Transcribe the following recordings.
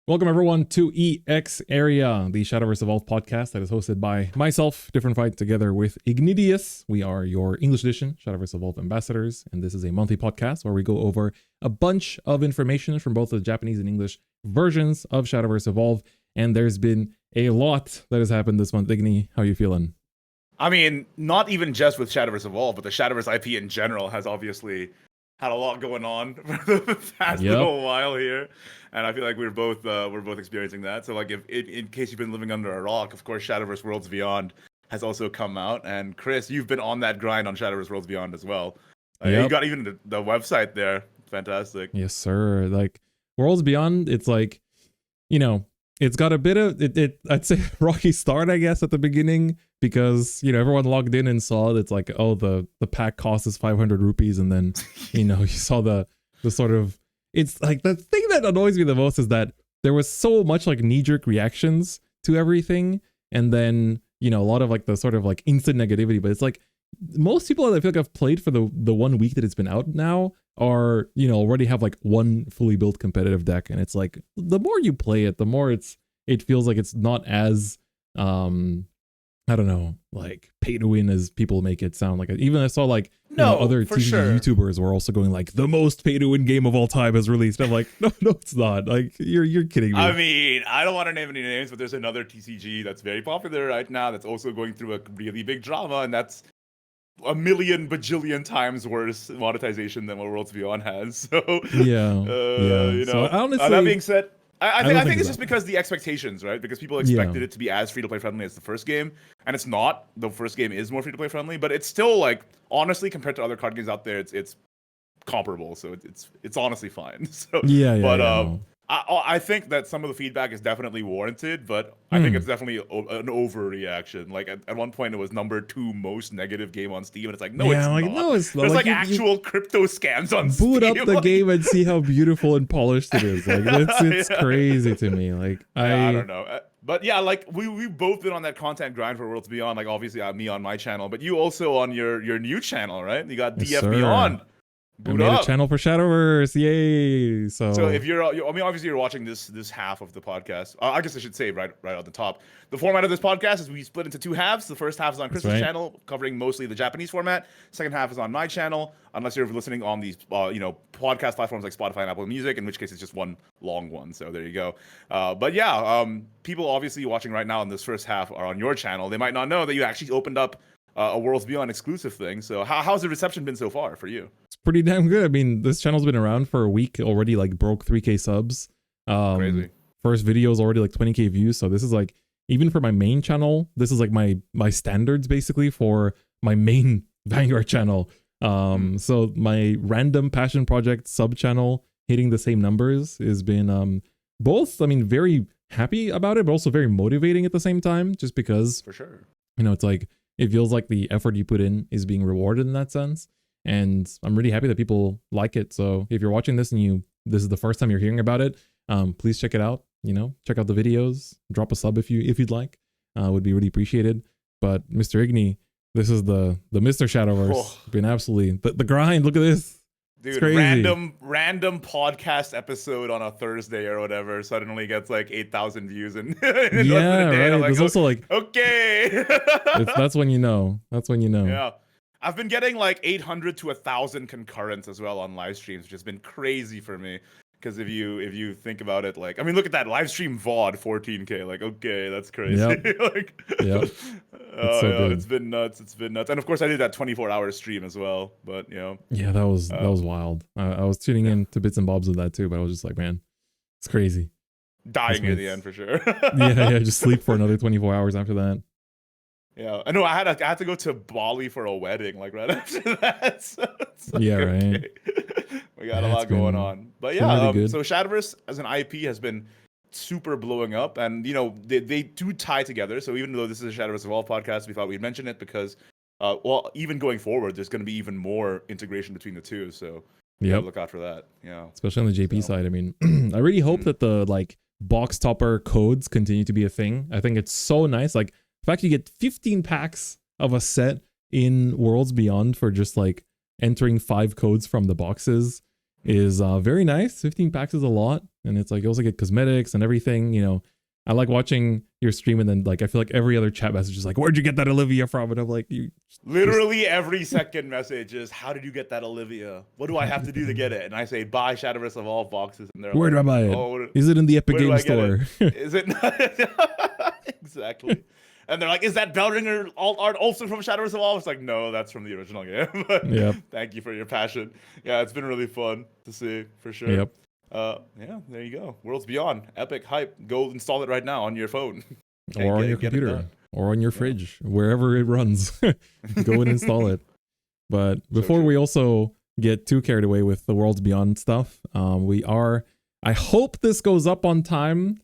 Welcome everyone to EX Area, the Shadowverse Evolved podcast that is hosted by myself, DifferentFight, together with Ignideus. We are your English edition Shadowverse Evolved ambassadors, and this is a monthly podcast where we go over a bunch of information from both the Japanese and English versions of Shadowverse Evolved. And there's been a lot that has happened this month. Igni, how are you feeling? I mean, not even just with Shadowverse Evolved, but the Shadowverse IP in general has obviously had a lot going on for the past little while here, and I feel like we're both experiencing that. So, like, if in case you've been living under a rock, of course, Shadowverse Worlds Beyond has also come out, and Chris, you've been on that grind on Shadowverse Worlds Beyond as well. You got even the website there. Fantastic. Yes, sir. Like Worlds Beyond, it's like, you know, it's got a bit of I'd say rocky start, I guess, at the beginning, because, you know, everyone logged in and saw it's like, oh, the pack cost is 500 rupees, and then, you know, you saw the sort of, it's like the thing that annoys me the most is that there was so much like knee-jerk reactions to everything, and then, you know, a lot of like the sort of like instant negativity. But it's like most people that I feel like I've played for the 1 week that it's been out now are, you know, already have like one fully built competitive deck, and it's like the more you play it, the more it feels like it's not as I don't know, like pay to win as people make it sound like. Even I saw like other TCG YouTubers were also going like the most pay to win game of all time has released. I'm like, no, it's not. Like you're kidding me. I mean, I don't want to name any names, but there's another TCG that's very popular right now that's also going through a really big drama, and that's a million bajillion times worse monetization than what Worlds Beyond has. So yeah. You know, so honestly, that being said, I think it's just because the expectations, right? Because people expected it to be as free-to-play friendly as the first game, and it's not. The first game is more free-to-play friendly, but it's still, like, honestly, compared to other card games out there, it's comparable. So it's honestly fine. So I think that some of the feedback is definitely warranted, but I think it's definitely an overreaction. Like at one point, it was number 2 most negative game on Steam, and it's like, no, it's not. No, it's not. There's like actual crypto scams on Steam. Boot up the game and see how beautiful and polished it is. Like it's crazy to me. Like I don't know. But yeah, like we've both been on that content grind for Worlds Beyond. Like obviously me on my channel, but you also on your new channel, right? You got DF Beyond. I made a channel for Shadowverse, yay! So if obviously you're watching this half of the podcast. I guess I should say right on the top, the format of this podcast is we split into 2 halves. The first half is on Chris's channel, covering mostly the Japanese format. Second half is on my channel, unless you're listening on these podcast platforms like Spotify and Apple Music, in which case it's just one long one. So there you go. But yeah, people obviously watching right now in this first half are on your channel. They might not know that you actually opened up a Worlds Beyond exclusive thing. So how's the reception been so far for you? It's pretty damn good. I mean, this channel's been around for a week already, like broke 3K subs. Crazy. First video is already like 20K views. So this is like, even for my main channel, this is like my standards basically for my main Vanguard channel. So my random passion project sub channel hitting the same numbers has been both, I mean, very happy about it, but also very motivating at the same time, just because, for sure, you know, it's like, it feels like the effort you put in is being rewarded in that sense. And I'm really happy that people like it. So if you're watching this and this is the first time you're hearing about it, please check it out. You know, check out the videos, drop a sub if you'd like. Would be really appreciated. But Mr. Igni, this is the Mr. Shadowverse. Oh. Been absolutely the grind. Look at this. Dude, random podcast episode on a Thursday or whatever suddenly gets like 8,000 views and yeah, right. Like, there's also like, okay, that's when you know. That's when you know. Yeah, I've been getting like 800 to 1,000 concurrents as well on live streams, which has been crazy for me. Because if you think about it, like, I mean, look at that live stream VOD 14K. Like, okay, that's crazy. Yep. Like, yep. It's been nuts. It's been nuts. And of course, I did that 24-hour stream as well. But yeah, that was wild. I was tuning in to bits and bobs of that too, but I was just like, man, it's crazy. Dying near the end for sure. yeah, just sleep for another 24 hours after that. Yeah, I know. I had to go to Bali for a wedding, like right after that. So like, yeah, right. We got a lot going on, but yeah. Really so Shadowverse as an IP has been super blowing up, and they do tie together. So even though this is a Shadowverse Evolved podcast, we thought we'd mention it because, even going forward, there's going to be even more integration between the two. So look out for that. Yeah, especially on the JP side. I mean, I really hope that the like box topper codes continue to be a thing. I think it's so nice. Like, the fact you get 15 packs of a set in Worlds Beyond for just like entering 5 codes from the boxes is very nice. 15 packs is a lot, and it's like you also get cosmetics and everything. You know, I like watching your stream, and then like I feel like every other chat message is like, "Where'd you get that Olivia from?" And I'm like, "You." Literally every second message is, "How did you get that Olivia? What do I have to do to get it?" And I say, "Buy Shadowverse Evolve boxes." And they're "Where like, do I buy it? Oh, is it in the Epic where do Game I get Store?" Is it exactly? And they're like, "Is that Belringer alt art also from Shadowverse Evolve?" It's like, no, that's from the original game. But Yep. Thank you for your passion. Yeah, it's been really fun to see for sure. Yep. Yeah, there you go. Worlds Beyond, epic hype. Go install it right now on your phone. Or on your computer, or on your fridge, wherever it runs. Go and install it. But before we also get too carried away with the Worlds Beyond stuff, I hope this goes up on time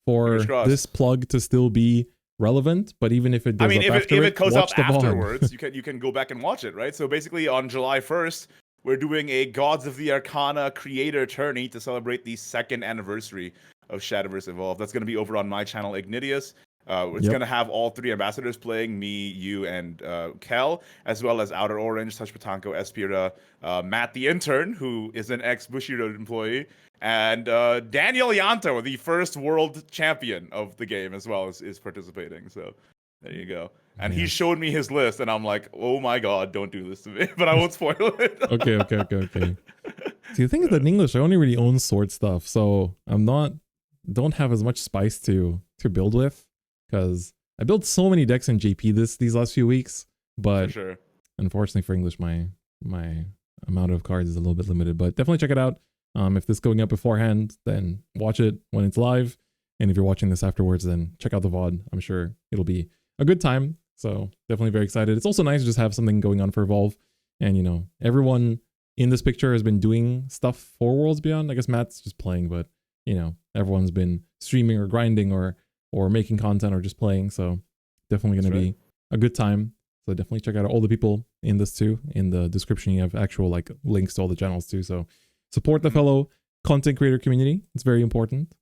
for this plug to still be relevant. But even if it goes up if it goes up afterwards, you can go back and watch it, right? So basically on July 1st, we're doing a Gods of the Arcana creator tourney to celebrate the 2nd anniversary of Shadowverse Evolve. That's going to be over on my channel, Ignideus. It's going to have all 3 ambassadors playing, me, you, and Kel, as well as Outer Orange, Touch Patanko, Espira, Matt the Intern, who is an ex-Bushiroad employee, and Daniel Yanto, the first world champion of the game as well, is participating. So there you go. And he showed me his list, and I'm like, oh my god, don't do this to me. But I won't spoil it. Okay. See, the thing is that in English, I only really own sword stuff, so don't have as much spice to build with, because I built so many decks in JP these last few weeks, but unfortunately for English, my amount of cards is a little bit limited. But definitely check it out. If this is going up beforehand, then watch it when it's live, and if you're watching this afterwards, then check out the VOD. I'm sure it'll be a good time. So definitely very excited. It's also nice to just have something going on for Evolve, and you know, everyone in this picture has been doing stuff for Worlds Beyond. I guess Matt's just playing, but you know, everyone's been streaming or grinding or making content or just playing. So definitely going to be a good time. So definitely check out all the people in this too. In the description, you have actual like links to all the channels too. So support the fellow content creator community. It's very important.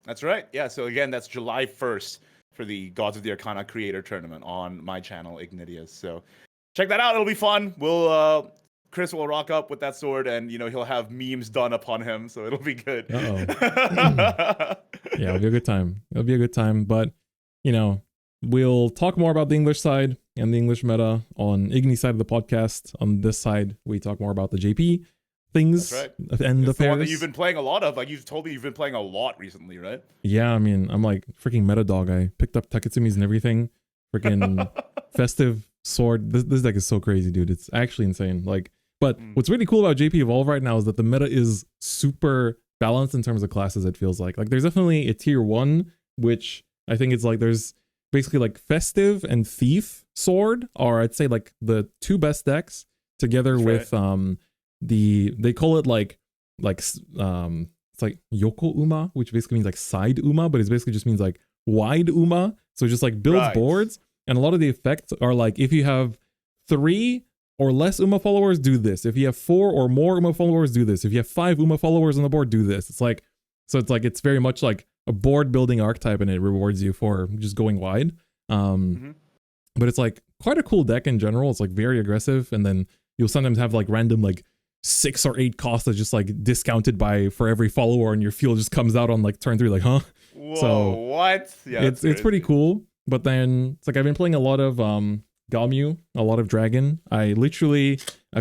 That's right. Yeah. So again, that's July 1st for the Gods of the Arcana creator tournament on my channel, Ignideus. So check that out. It'll be fun. Chris will rock up with that sword, and you know, he'll have memes done upon him, so it'll be good. Yeah, it'll be a good time. But you know, we'll talk more about the English side and the English meta on Igni's side of the podcast. On this side, we talk more about the JP things. That's right. And it's the one that you've been playing a lot of. Like, you've told me you've been playing a lot recently, right? Yeah, I mean, I'm like freaking meta dog. I picked up Takatsumi's and everything. Freaking Festive sword. This deck is so crazy, dude. It's actually insane. Like, but what's really cool about JP Evolve right now is that the meta is super balanced in terms of classes. It feels like there's definitely a tier 1, which I think it's like there's basically like Festive and Thief sword are, I'd say, like the 2 best decks together with they call it like it's like Yoko Uma, which basically means like side Uma, but it basically just means like wide Uma. So it just like builds boards, and a lot of the effects are like, if you have 3 or less Uma followers, do this. If you have 4 or more Uma followers, do this. If you have 5 Uma followers on the board, do this. It's like, so it's like, it's very much like a board building archetype, and it rewards you for just going wide. But it's like quite a cool deck in general. It's like very aggressive, and then you'll sometimes have like random like 6 or 8 costs that's just like discounted for every follower, and your field just comes out on like turn 3, like, huh? Whoa, so what? Yeah, it's pretty cool. But then it's like I've been playing a lot of Galmieux, a lot of Dragon. I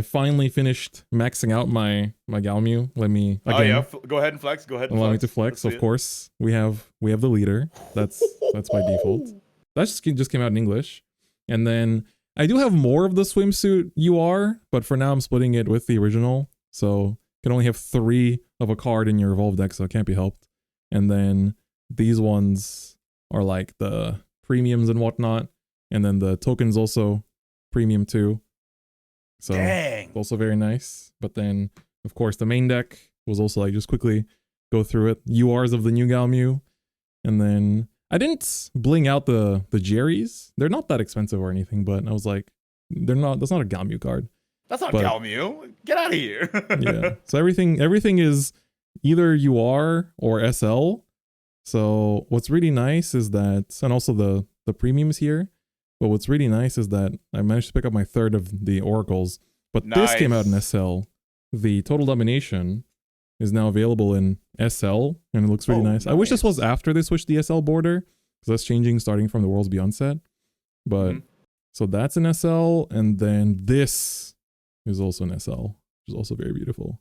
finally finished maxing out my Galmieux. Let me again. Go ahead and flex. Allow me to flex. Of course, we have the leader. That's by default. That just came out in English, and then I do have more of the swimsuit UR, but for now I'm splitting it with the original. So you can only have 3 of a card in your Evolve deck, so it can't be helped. And then these ones are like the premiums and whatnot. And then the tokens also premium too. So it's also very nice. But then, of course, the main deck was also like, just quickly go through it. URs of the new Galmieux. And then I didn't bling out the Jerry's. They're not that expensive or anything, but I was like, that's not a Galmieux card. That's not Galmieux. Get out of here. Yeah. So everything is either UR or SL. So what's really nice is that, and also the premiums here. But what's really nice is that I managed to pick up my 3rd of the oracles, but this came out in SL. the Total Domination is now available in SL, and it looks really nice. I wish this was after they switched the SL border, because that's changing starting from the Worlds Beyond set. But so that's an SL, and then this is also an SL, which is also very beautiful.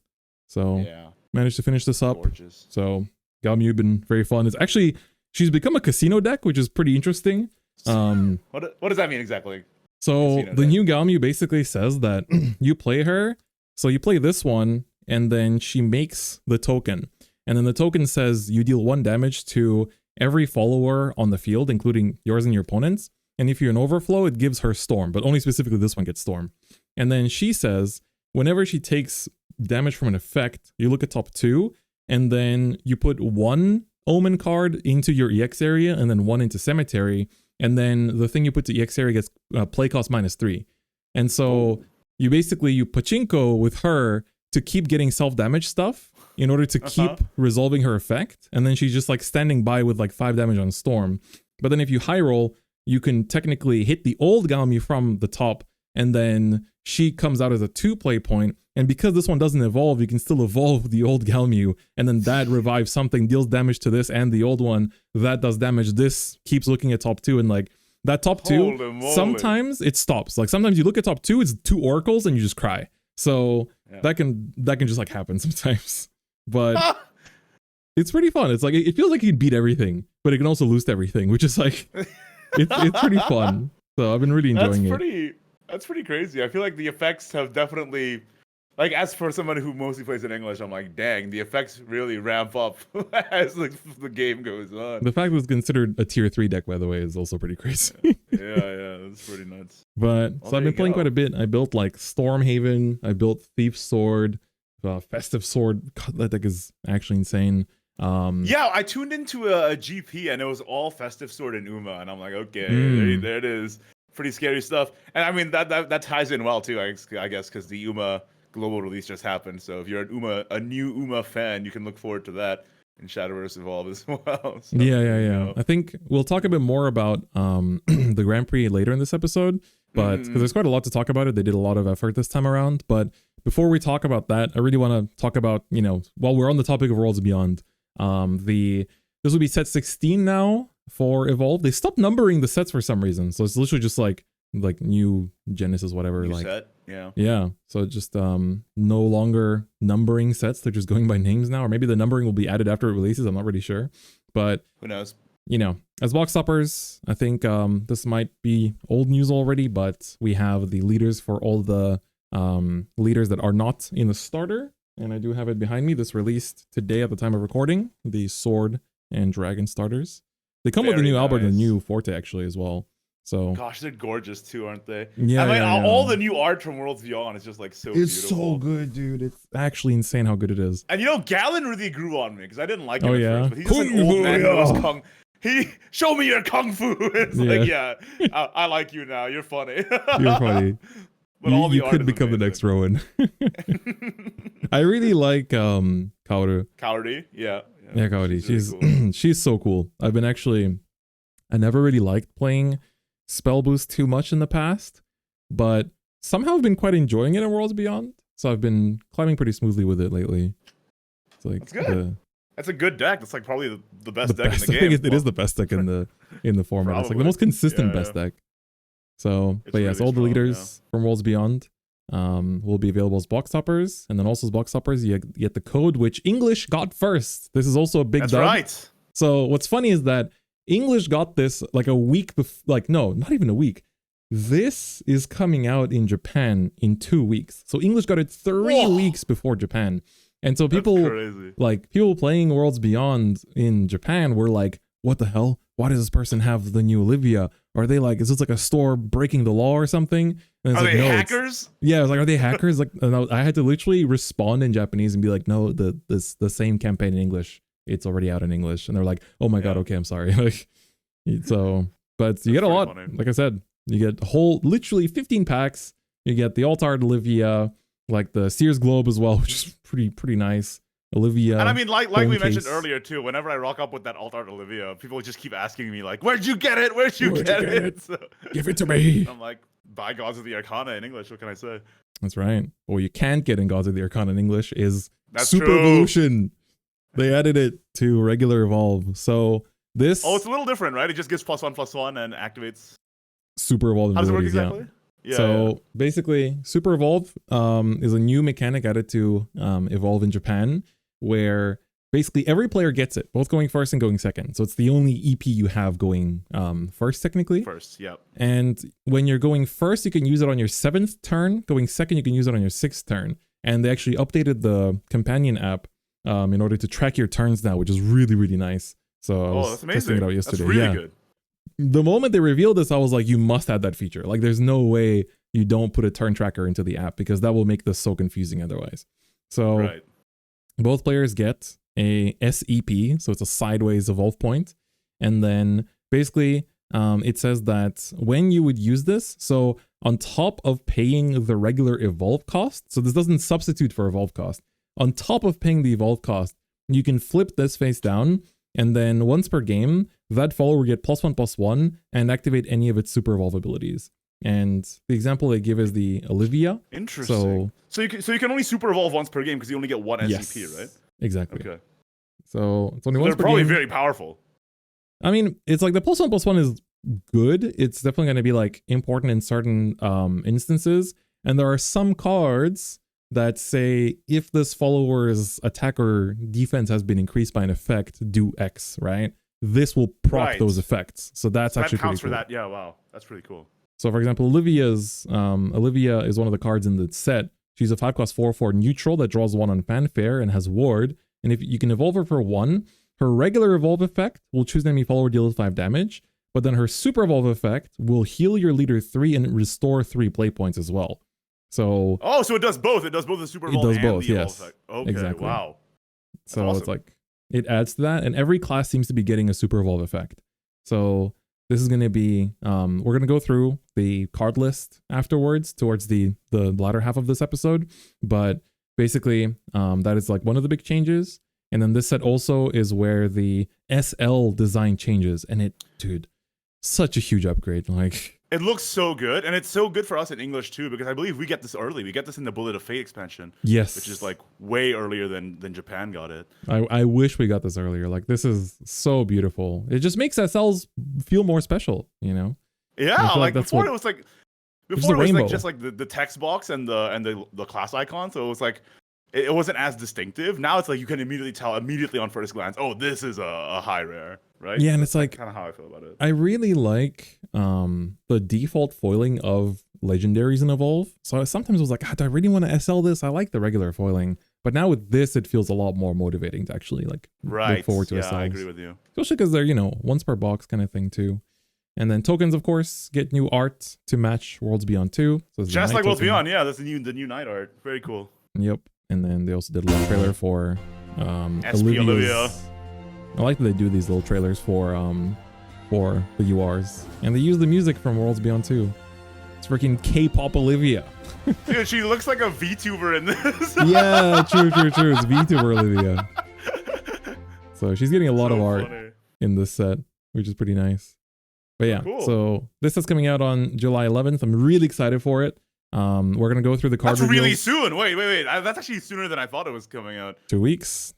So managed to finish this up. Gorgeous. So Galmieux been very fun. It's actually, she's become a casino deck, which is pretty interesting. What does that mean exactly? So the new Galmieux basically says that you play her, so you play this one, and then she makes the token. And then the token says you deal 1 damage to every follower on the field, including yours and your opponent's. And if you're an overflow, it gives her Storm, but only specifically this one gets Storm. And then she says, whenever she takes damage from an effect, you look at top 2, and then you put 1 Omen card into your EX area, and then 1 into Cemetery, and then the thing you put to EX area gets play cost -3. And so you pachinko with her to keep getting self-damage stuff in order to keep resolving her effect, and then she's just like standing by with like 5 damage on Storm. But then if you high roll, you can technically hit the old Galmieux from the top, and then she comes out as a 2-play point. And because this one doesn't evolve, you can still evolve the old Galmieux, and then that revives something, deals damage to this and the old one, that does damage. This keeps looking at top 2, and like that top 2, sometimes it stops. Like sometimes you look at top 2, it's 2 oracles and you just cry. So that can just like happen sometimes. But it's pretty fun. It's like, it feels like you can beat everything, but it can also lose everything, which is like, it's pretty fun. So I've been really enjoying it. That's pretty crazy. I feel like the effects have definitely, like, as for someone who mostly plays in English, I'm like, dang, the effects really ramp up as like the game goes on. The fact that it's considered a tier 3 deck, by the way, is also pretty crazy. yeah, that's pretty nuts. But so I've been playing quite a bit. I built like Stormhaven, I built Thief's Sword, Festive Sword. God, that deck is actually insane. Yeah, I tuned into a GP and it was all Festive Sword and Uma, and I'm like, okay, there it is. Pretty scary stuff. And I mean that ties in well too, I guess, because the Uma global release just happened. So if you're a new Uma fan, you can look forward to that in Shadowverse Evolve as well. So, yeah. I think we'll talk a bit more about the Grand Prix later in this episode, but because there's quite a lot to talk about it. They did a lot of effort this time around. But before we talk about that, I really want to talk about, while we're on the topic of Worlds Beyond, this will be set 16 now for Evolve. They stopped numbering the sets for some reason, so it's literally just like new Genesis, whatever. New like set? Yeah. So just no longer numbering sets. They're just going by names now, or maybe the numbering will be added after it releases. I'm not really sure, but who knows? As box stoppers, I think this might be old news already, but we have the leaders for all the leaders that are not in the starter. And I do have it behind me. This released today at the time of recording, the Sword and Dragon starters. They come with the new Albert and the new Forte actually as well. So gosh, they're gorgeous too, aren't they? Yeah, all the new art from Worlds Beyond is just like so beautiful. It's so good, dude. It's actually insane how good it is. And Galen really grew on me because I didn't like him at first, but he's just an old man who knows kung. Show me your kung fu. It's like, I like you now. You're funny. You're funny. But you could become the next Rowan. I really like Kaoru. Kaori, yeah, Kaori. She's really cool. She's so cool. I never really liked playing Spell Boost too much in the past, but somehow I've been quite enjoying it in Worlds Beyond. So I've been climbing pretty smoothly with it lately. It's like, that's good. That's a good deck. That's like probably the best deck in the game. It is the best deck in the format. It's like the most consistent best deck. So, but yes, all the leaders from Worlds Beyond will be available as box toppers, and then also as box toppers, you get the code, which English got first. This is also a big dub. That's right. So what's funny is that English got this like a week before, no, not even a week. This is coming out in Japan in 2 weeks. So English got it 3 weeks before Japan. And so people playing Worlds Beyond in Japan were like, what the hell? Why does this person have the new Olivia? Are they like, is this like a store breaking the law or something? And are they hackers? Yeah, I was like, are they hackers? Like, I had to literally respond in Japanese and be like, no, the same campaign in English. It's already out in English. And they're like, oh my God, okay, I'm sorry. Like, so, but you get a lot. Funny. Like I said, you get a whole, literally 15 packs. You get the Alt-Art Olivia, like the Sears Globe as well, which is pretty nice. Olivia. And I mean, like we mentioned earlier too, whenever I rock up with that Alt-Art Olivia, people just keep asking me like, where'd you get it? Where'd you get it? So, give it to me. I'm like, by gods of the Arcana in English, what can I say? That's right. What you can't get in Gods of the Arcana in English is Super true. Evolution. They added it to regular Evolve. So this... Oh, it's a little different, right? It just gives +1/+1 and activates... Super Evolve How does it work abilities, exactly? Yeah. So basically, Super Evolve is a new mechanic added to Evolve in Japan, where basically every player gets it, both going first and going second. So it's the only EP you have going first, technically. First, yep. And when you're going first, you can use it on your 7th turn. Going second, you can use it on your 6th turn. And they actually updated the companion app in order to track your turns now, which is really, really nice. So I was testing it out yesterday. That's really good. The moment they revealed this, I was like, you must add that feature. Like, there's no way you don't put a turn tracker into the app, because that will make this so confusing otherwise. So both players get a SEP, so it's a sideways evolve point. And then basically it says that when you would use this, so on top of paying the regular evolve cost, so this doesn't substitute for evolve cost, on top of paying the evolve cost, you can flip this face down, and then once per game, that follower will get +1/+1 and activate any of its super evolve abilities. And the example they give is the Olivia. Interesting. So you can only super evolve once per game because you only get one SCP, right? Exactly. Okay. So it's only once per game. They're probably very powerful. I mean, it's like the +1/+1 is good. It's definitely going to be like important in certain instances. And there are some cards that say if this follower's attack or defense has been increased by an effect, do X, right? This will proc those effects. So that's actually counts pretty cool. for that. Yeah, wow. That's pretty cool. So for example, Olivia is one of the cards in the set. She's a 5/4/4 neutral that draws 1 on fanfare and has ward. And if you can evolve her for 1, her regular evolve effect will choose an enemy follower, deals 5 damage. But then her super evolve effect will heal your leader 3 and restore 3 play points as well. So so it does both. It does both the super evolve and the evolve effect. Okay, exactly. Wow. That's so awesome. It's like it adds to that, and every class seems to be getting a super evolve effect. So this is going to be we're going to go through the card list afterwards towards the latter half of this episode, but basically that is like one of the big changes. And then this set also is where the SL design changes, and dude, such a huge upgrade. Like, it looks so good, and it's so good for us in English too, because I believe we get this early. We get this in the Bullet of Fate expansion. Yes. Which is like way earlier than Japan got it. I wish we got this earlier. Like, this is so beautiful. It just makes SLs feel more special, you know? Yeah, like before it was like just like the text box and the class icon. So it was like it wasn't as distinctive. Now it's like you can immediately tell on first glance, oh, this is a high rare. Right? Yeah, and it's like kind of how I feel about it. I really like the default foiling of legendaries in Evolve. So sometimes I was like, God, do I really want to SL this? I like the regular foiling. But now with this, it feels a lot more motivating to actually like look forward to SLs. I agree with you. Especially because they're, once per box kind of thing too. And then tokens, of course, get new art to match Worlds Beyond 2. So just like Worlds Beyond, yeah, that's the new night art. Very cool. Yep. And then they also did a little trailer for SP Olivia. I like that they do these little trailers for the URs. And they use the music from Worlds Beyond 2. It's freaking K-pop Olivia. Dude, she looks like a VTuber in this. Yeah, true. It's VTuber Olivia. So she's getting a lot of art in this set, which is pretty nice. But yeah, cool. So this is coming out on July 11th. I'm really excited for it. We're going to go through the card reveals. Really soon. Wait. That's actually sooner than I thought it was coming out. 2 weeks.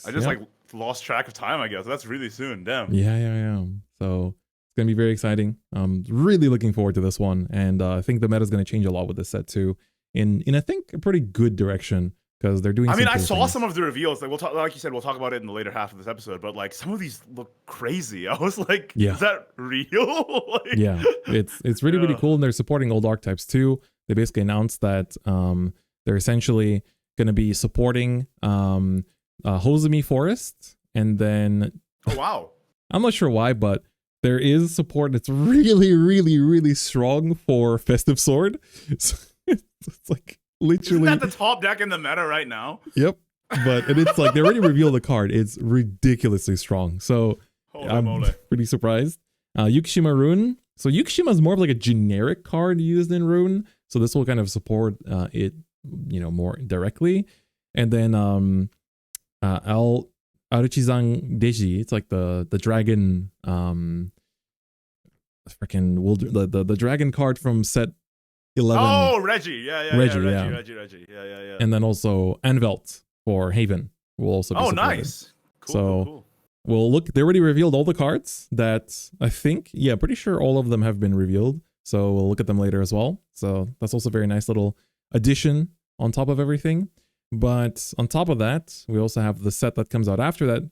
I just lost track of time, I guess. That's really soon. Damn. Yeah. So it's going to be very exciting. I'm really looking forward to this one. And I think the meta is going to change a lot with this set too. In I think a pretty good direction, because they're doing. I mean, I saw some of the reveals. Like like you said, we'll talk about it in the later half of this episode. But like some of these look crazy. I was like, is that real? Yeah, it's really cool, and they're supporting old archetypes too. They basically announced that they're essentially going to be supporting Hosumi Forest, and then I'm not sure why, but there is support that's really strong for Festive Sword. So it's like literally. Isn't that the top deck in the meta right now? Yep, and it's like they already revealed the card. It's ridiculously strong. So I'm pretty surprised. Yukushima Rune. So Yukushima is more of like a generic card used in Rune. So this will kind of support it, more directly. And then Aruchizan Deji. It's like the dragon, the dragon card from set 11. Oh, Reggie. Reggie. Reggie. Yeah. And then also Anvelt for Haven will also be supported. Nice. Cool. Well, look, they already revealed all the cards that I think, pretty sure all of them have been revealed. So we'll look at them later as well. So that's also a very nice little addition on top of everything. But on top of that, we also have the set that comes out after that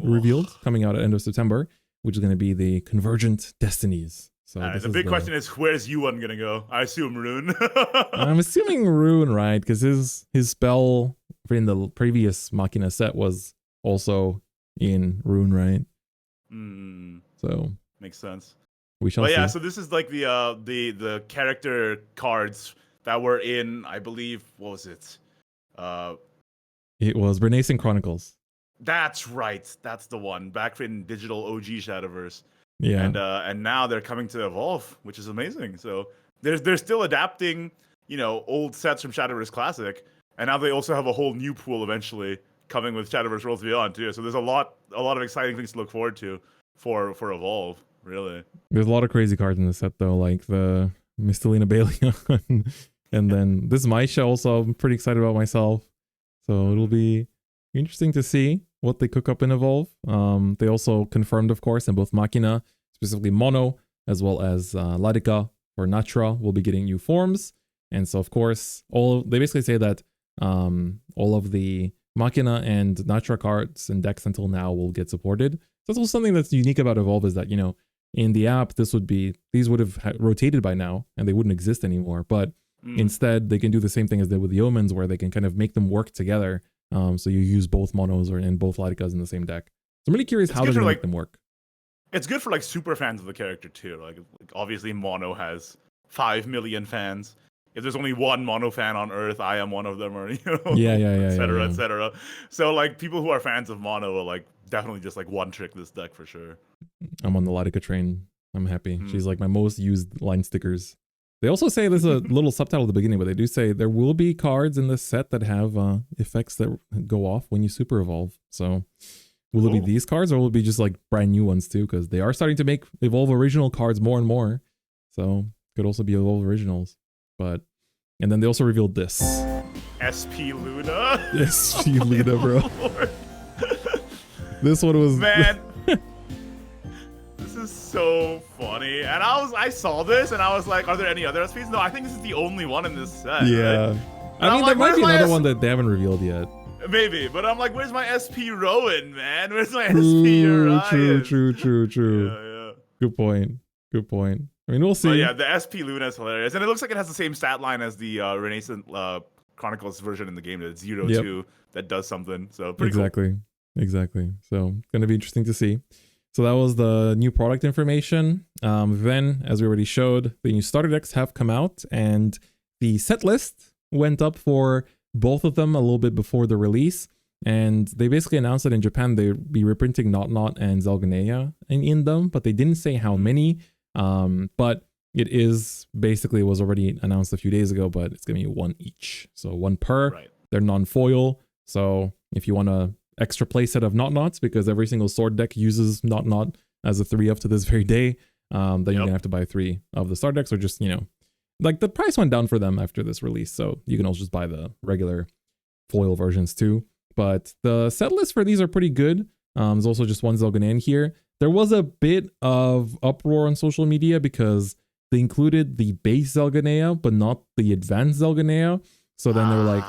revealed, coming out at end of September, which is going to be the Convergent Destinies. So the big question is, where's Yuan going to go? I assume Rune. I'm assuming Rune, right? Because his spell in the previous Machina set was also in Rune, right? So makes sense. We shall see. Yeah, so this is like the character cards that were in, I believe, what was it? It was Renascent Chronicles. That's right. That's the one. Back in digital OG Shadowverse. Yeah. And now they're coming to Evolve, which is amazing. So they're still adapting, old sets from Shadowverse Classic, and now they also have a whole new pool eventually coming with Shadowverse Worlds Beyond too. So there's a lot of exciting things to look forward to for Evolve, really. There's a lot of crazy cards in the set though, like the Mistelina Balion. And then this Maisha also, I'm pretty excited about myself. So it'll be interesting to see what they cook up in Evolve. They also confirmed, of course, in both Machina, specifically Mono, as well as Ladica or Natra will be getting new forms. And so, of course, they basically say that all of the Machina and Natra cards and decks until now will get supported. So that's also something that's unique about Evolve is that, in the app, these would have rotated by now and they wouldn't exist anymore. But instead, they can do the same thing as they did with the Omens, where they can kind of make them work together. So you use both monos and both Ladicas in the same deck. So I'm really curious how they're going to make them work. It's good for super fans of the character too. Like obviously Mono has 5 million fans. If there's only one Mono fan on Earth, I am one of them, or et cetera. So people who are fans of Mono will definitely just one trick this deck for sure. I'm on the Ladica train. I'm happy. She's my most used line stickers. They also say there's a little subtitle at the beginning, but they do say there will be cards in this set that have effects that go off when you super evolve. So will it be these cards, or will it be just brand new ones too? Because they are starting to make Evolve original cards more and more. So could also be Evolve originals. And then they also revealed this. SP Luna. SP Luna, bro. This one was... Man. This is so funny. And I saw this and I was like, are there any other SPs? No, I think this is the only one in this set. Yeah. Right? I mean, there might be another one that they haven't revealed yet. Maybe, but I'm like, where's my SP Rowan, man? Where's my SP Urias? True. Yeah. Good point. I mean, we'll see. But yeah, the SP Luna is hilarious. And it looks like it has the same stat line as the Renaissance Chronicles version in the game. It's 0-2 that does something. So pretty cool. Exactly. So going to be interesting to see. So that was the new product information. Then, as we already showed, the new starter decks have come out, and the set list went up for both of them a little bit before the release. And they basically announced that in Japan they'd be reprinting Not and Zelganea in them, but they didn't say how many. But it was already announced a few days ago, but it's gonna be one each. So one per. Right. They're non-foil. So if you want a extra playset of Not, because every single sword deck uses Not as a 3 up to this very day, then you're gonna have to buy 3 of the starter decks, or just, the price went down for them after this release. So you can also just buy the regular foil versions too. But the set lists for these are pretty good. There's also just one Zelganea in here. There was a bit of uproar on social media because they included the base Zelganea, but not the advanced Zelganea. So then they were like,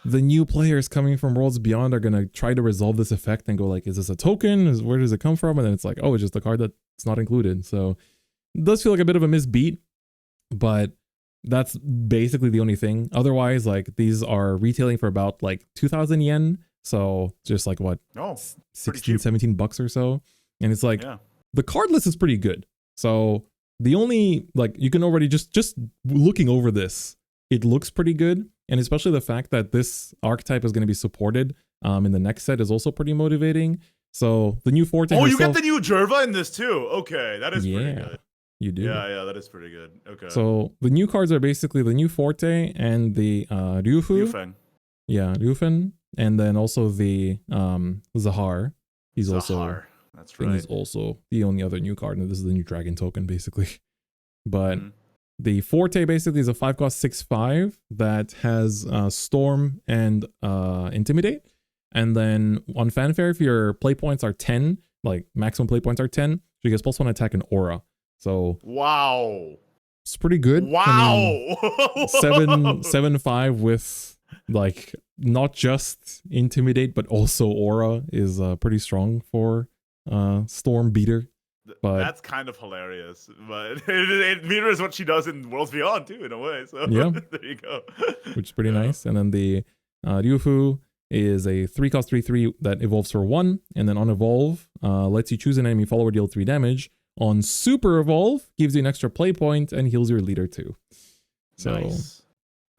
the new players coming from Worlds Beyond are going to try to resolve this effect and go is this a token? Where does it come from? And then it's it's just a card that's not included. So it does feel like a bit of a misbeat, but that's basically the only thing. Otherwise, these are retailing for about 2,000 yen. So just what? Oh, 16, 17 bucks or so. And it's the card list is pretty good. So the only, you can already just looking over this, it looks pretty good. And especially the fact that this archetype is going to be supported in the next set is also pretty motivating. So the new Forte you get the new Jerva in this too. Okay, that is pretty good. You do. Yeah, that is pretty good. Okay. So the new cards are basically the new Forte and the Ryufen. Yeah, Ryufen. And then also the Zahar. He's also... That's right. He's also the only other new card, and this is the new dragon token, basically. But The Forte basically is a 5-cost 6/5 that has Storm and Intimidate. And then on Fanfare, if your play points are 10, like maximum play points are 10, she gets +1 attack and aura. So wow, it's pretty good. Wow, I mean, 7/5 with like not just Intimidate but also aura is pretty strong for Storm Beater. But that's kind of hilarious, but it mirrors what she does in Worlds Beyond too, in a way. So yeah, there you go. Which is pretty nice. And then the Ryufu is a 3-cost 3/3 that evolves for 1, and then on evolve, lets you choose an enemy follower, deal 3 damage. On super evolve, gives you an extra play point and heals your leader too. So nice.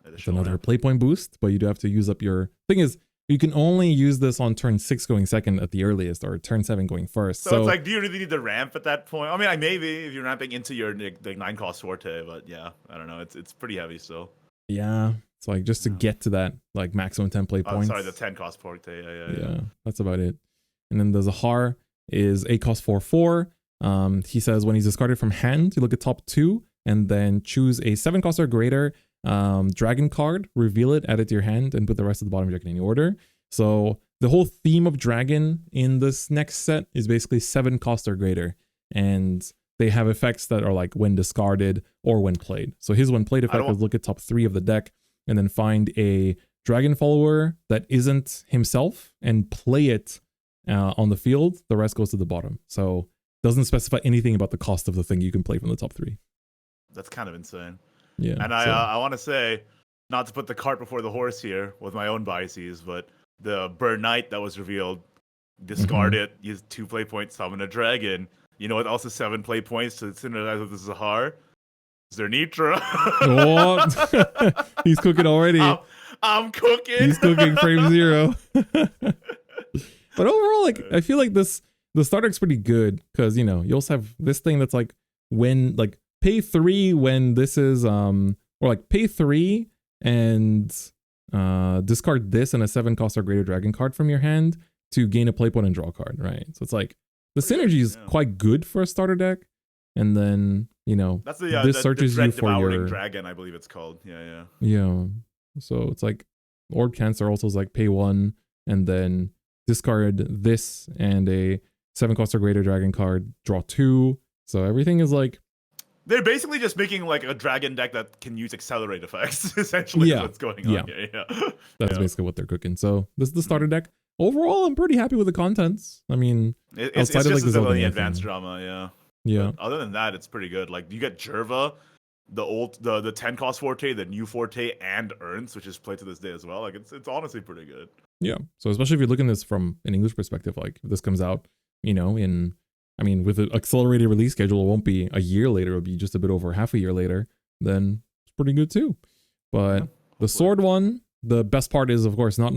It's another play point boost, but you do have to use up your thing is. You can only use this on turn 6 going second at the earliest, or turn 7 going first. So it's like, do you really need the ramp at that point? I mean, maybe if you're ramping into your 9-cost Forte, but yeah, I don't know. It's pretty heavy still. Yeah, it's like just to get to that like maximum 10 play points. Sorry, the 10-cost Forte. Yeah, that's about it. And then the Zahar is 8-cost 4/4. He says when he's discarded from hand, you look at top 2 and then choose a 7-cost or greater dragon card, reveal it, add it to your hand, and put the rest of the bottom deck in any order. So the whole theme of dragon in this next set is basically 7-cost or greater, and they have effects that are like when discarded or when played. So his when played effect is look at top 3 of the deck and then find a dragon follower that isn't himself and play it on the field. The rest goes to the bottom. So doesn't specify anything about the cost of the thing you can play from the top 3. That's kind of insane. Yeah, and I want to say, not to put the cart before the horse here with my own biases, but the Burn Knight that was revealed, discard it, use 2 play points, summon a dragon. You know what? Also 7 play points to synergize with the Zahar. Zernitra. Oh, he's cooking already. I'm cooking. He's cooking frame 0. But overall, like I feel like the starter deck's pretty good because you also have this thing that's like when like. Pay 3 when this is or like pay 3 and discard this and a 7-cost or greater dragon card from your hand to gain a play point and draw a card, right? So it's like the synergy is quite good for a starter deck, and then that's this searches you for your dragon, I believe it's called. Yeah. So it's like Orb Cancer also is like pay 1 and then discard this and a 7-cost or greater dragon card, draw 2. So everything is like. They're basically just making like a dragon deck that can use accelerate effects, essentially what's going on here. Yeah. That's basically what they're cooking. So this is the starter deck. Overall, I'm pretty happy with the contents. I mean, it's outside just of like the advanced drama, Yeah. But other than that, it's pretty good. Like you get Jerva, the 10-cost Forte, the new Forte, and Ernst, which is played to this day as well. Like it's honestly pretty good. Yeah. So especially if you're looking at this from an English perspective, like if this comes out, with an accelerated release schedule, it won't be a year later. It'll be just a bit over half a year later. Then it's pretty good too. But the sword one, the best part is, of course, not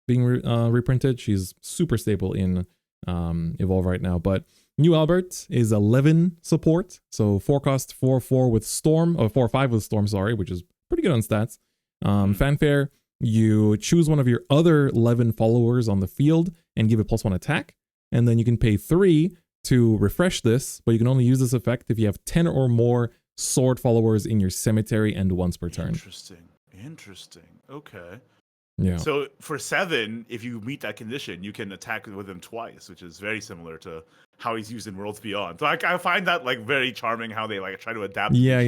being reprinted. She's super stable in Evolve right now. But New Albert is 11 support. So 4-cost 4/4 with Storm, or 4/5 with Storm, sorry, which is pretty good on stats. Fanfare, you choose one of your other 11 followers on the field and give it +1 attack. And then you can pay 3 to refresh this, but you can only use this effect if you have 10 or more sword followers in your cemetery and once per turn. Interesting. Okay. Yeah. So for 7, if you meet that condition, you can attack with him twice, which is very similar to how he's used in Worlds Beyond. So I find that like very charming how they like try to adapt. Yeah.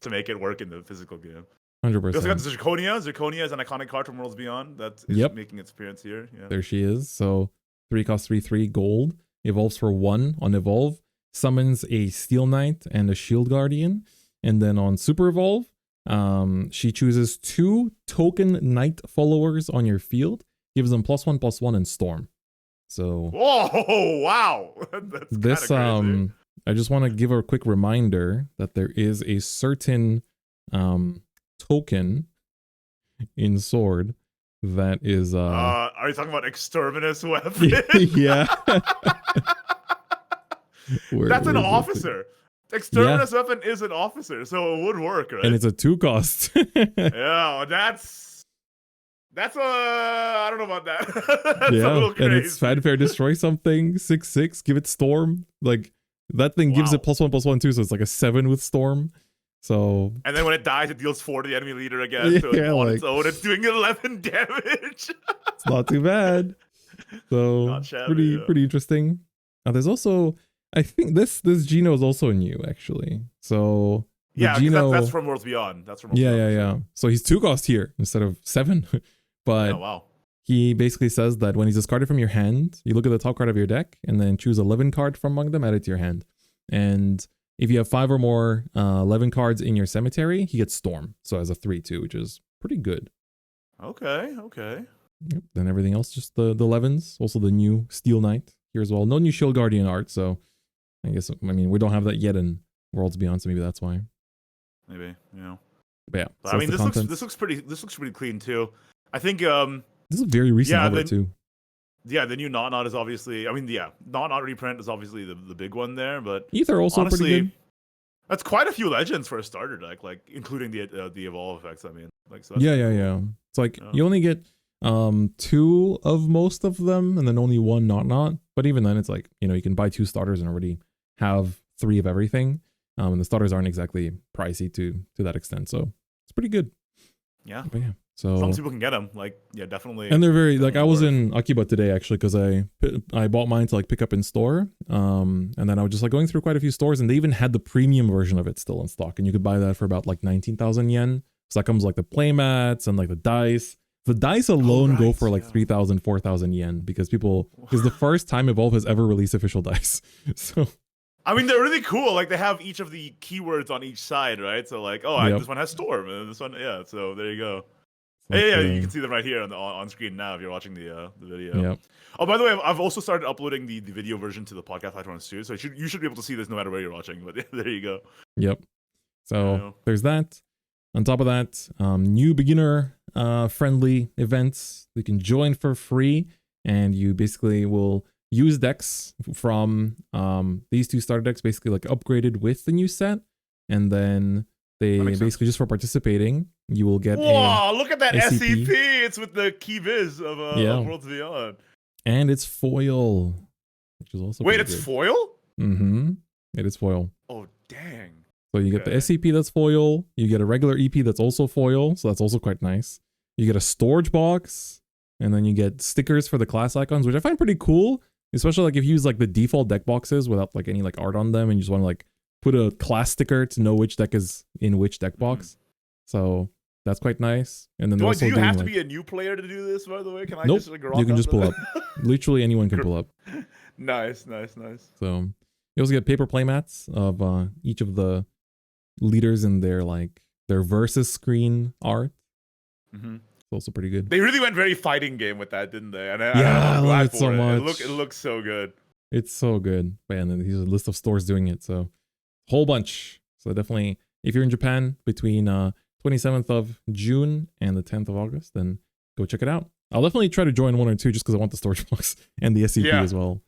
To make it work in the physical game. 100%. We also got the Zirconia. Zirconia is an iconic card from Worlds Beyond that is making its appearance here. Yeah. There she is. So 3-cost 3/3 gold. Evolves for 1 on evolve, summons a Steel Knight and a Shield Guardian, and then on super evolve, she chooses 2 token Knight followers on your field, gives them +1/+1 and Storm. So whoa, wow, that's crazy. I just want to give a quick reminder that there is a certain token in Sword that is are you talking about Exterminus Weapon? Yeah. That's an officer. Exterminus Weapon is an officer, so it would work, right? And it's a 2-cost. Yeah, that's I don't know about that. That's a little crazy. And it's Fanfare, destroy something, 6/6, give it Storm. Like that thing gives it +1/+1 too, so it's like a 7 with Storm. So and then when it dies, it deals 4 to the enemy leader again. So yeah, on like, its own, it's doing 11 damage. it's not too bad. So Not shabby, pretty interesting. There's also, I think this Geno is also new actually. So the yeah, Geno, that's from Worlds Beyond. That's from Worlds yeah, Beyond. yeah. So he's 2 cost here instead of 7. But Oh, wow. he basically says that when he's discarded from your hand, you look at the top card of your deck and then choose 11 card from among them, add it to your hand. And if you have 5 or more 11 cards in your cemetery, he gets Storm. So as a 3/2, which is pretty good. Okay. Yep. Then everything else, just the 11s. Also the new Steel Knight here as well. No new Shield Guardian art, so I guess, I mean, we don't have that yet in Worlds Beyond, so maybe that's why. Maybe, But yeah. But So I mean, this looks pretty clean too. I think this is a very recent album too. Yeah, the new Not is obviously, I mean, yeah, Not reprint is obviously the big one there, but Ether also honestly, pretty good. That's quite a few legends for a starter deck, like including the evolve effects. I mean, like, so Yeah. It's like you only get 2 of most of them, and then only 1 not. But even then, it's like, you can buy 2 starters and already have 3 of everything. And the starters aren't exactly pricey to that extent, so it's pretty good. Yeah. But yeah. So some people can get them, like, yeah, definitely. And they're very, like, I was in Akiba today actually because I bought mine to like pick up in store, and then I was just like going through quite a few stores, and they even had the premium version of it still in stock, and you could buy that for about like 19,000 yen. So that comes like the playmats and like the dice. The dice alone go for like 3,000, 4,000 yen because the first time Evolve has ever released official dice. So I mean, they're really cool. Like, they have each of the keywords on each side, right? So like, this one has Storm, and this one, yeah. So there you go. Yeah, you can see them right here on screen now if you're watching the video. Yep. Oh, by the way, I've also started uploading the video version to the podcast platforms too, so you should be able to see this no matter where you're watching. But there you go. Yep. So there's that. On top of that, new beginner friendly events you can join for free, and you basically will use decks from these 2 starter decks, basically like upgraded with the new set, and then they basically just for participating, you will get look at that SCP. It's with the key viz of Worlds Beyond. And it's foil, which is also Wait, it's good. Foil? Mm-hmm. It is foil. Oh, dang. So you get the SCP that's foil, you get a regular EP that's also foil, so that's also quite nice. You get a storage box, and then you get stickers for the class icons, which I find pretty cool, especially like if you use like the default deck boxes without like any like art on them, and you just want to like put a class sticker to know which deck is in which deck box. So that's quite nice. And then do you have to be a new player to do this, by the way? Can I just like rock you can just pull up. Literally anyone can pull up. Nice. So you also get paper playmats of each of the leaders in their versus screen art. Mm-hmm. It's also pretty good. They really went very fighting game with that, didn't they? And I love it so much. It looks so good. It's so good. Man, and here's a list of stores doing it. So whole bunch. So definitely, if you're in Japan between 27th of June and the 10th of August, then go check it out. I'll definitely try to join 1 or 2 just because I want the storage box and the SCP as well.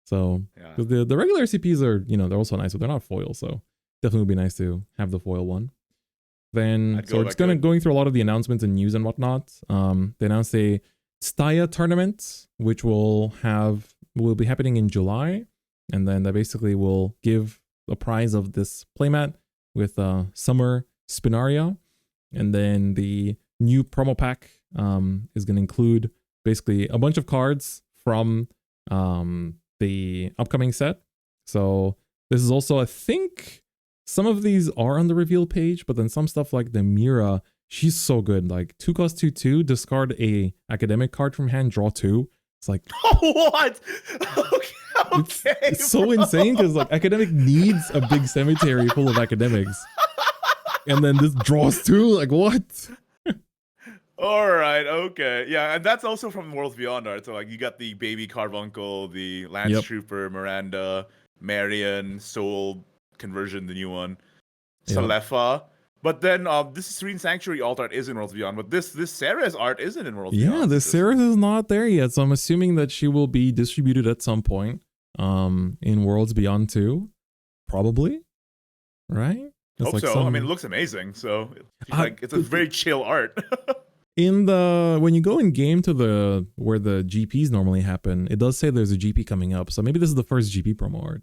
So the regular SCPs are, they're also nice, but they're not foil. So definitely would be nice to have the foil one. Then, so we're just going through a lot of the announcements and news and whatnot. They announced a Staya tournament, which will be happening in July. And then that basically will give a prize of this playmat with Summer Spinaria. And then the new promo pack is going to include basically a bunch of cards from the upcoming set. So this is also, I think, some of these are on the reveal page, but then some stuff like the Mira, she's so good. Like 2 cost 2/2, discard a academic card from hand, draw 2. It's like what? Okay, it's so insane because like academic needs a big cemetery full of academics, and then this draws 2. Like what? All right, okay, yeah, and that's also from Worlds Beyond art. So like you got the baby Carbuncle, the Lance Trooper, Miranda, Marion, Soul Conversion, the new one, Salefa. But then this Serene Sanctuary alt art is in Worlds Beyond, but this Ceres art isn't in Worlds Beyond. Yeah, the Ceres is not there yet, so I'm assuming that she will be distributed at some point in Worlds Beyond 2. Probably. Right? Hope like so. I mean, it looks amazing, so it's a very chill art. When you go in game to where the GPs normally happen, it does say there's a GP coming up, so maybe this is the first GP promo art.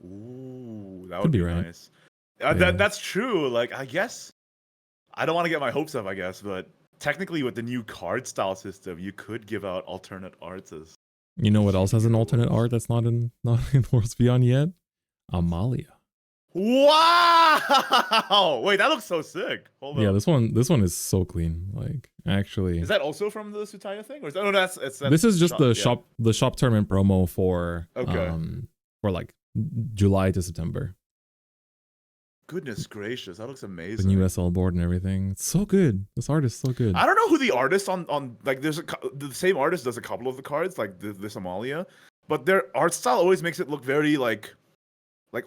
Ooh, that would be nice. That's true. Like, I guess I don't want to get my hopes up, I guess, but technically with the new card style system, you could give out alternate arts as. You know what else has an alternate art that's not in Worlds Beyond yet? Amalia. Wow! Wait, that looks so sick. Hold on. Yeah, this one is so clean. Like, actually, is that also from the Sutaya thing, or is that? No, that's this is just the shop tournament promo for for like July to September. Goodness gracious, that looks amazing. The new SL board and everything. It's so good. This art is so good. I don't know who the artist on like the same artist does a couple of the cards, like this Amalia, but their art style always makes it look very like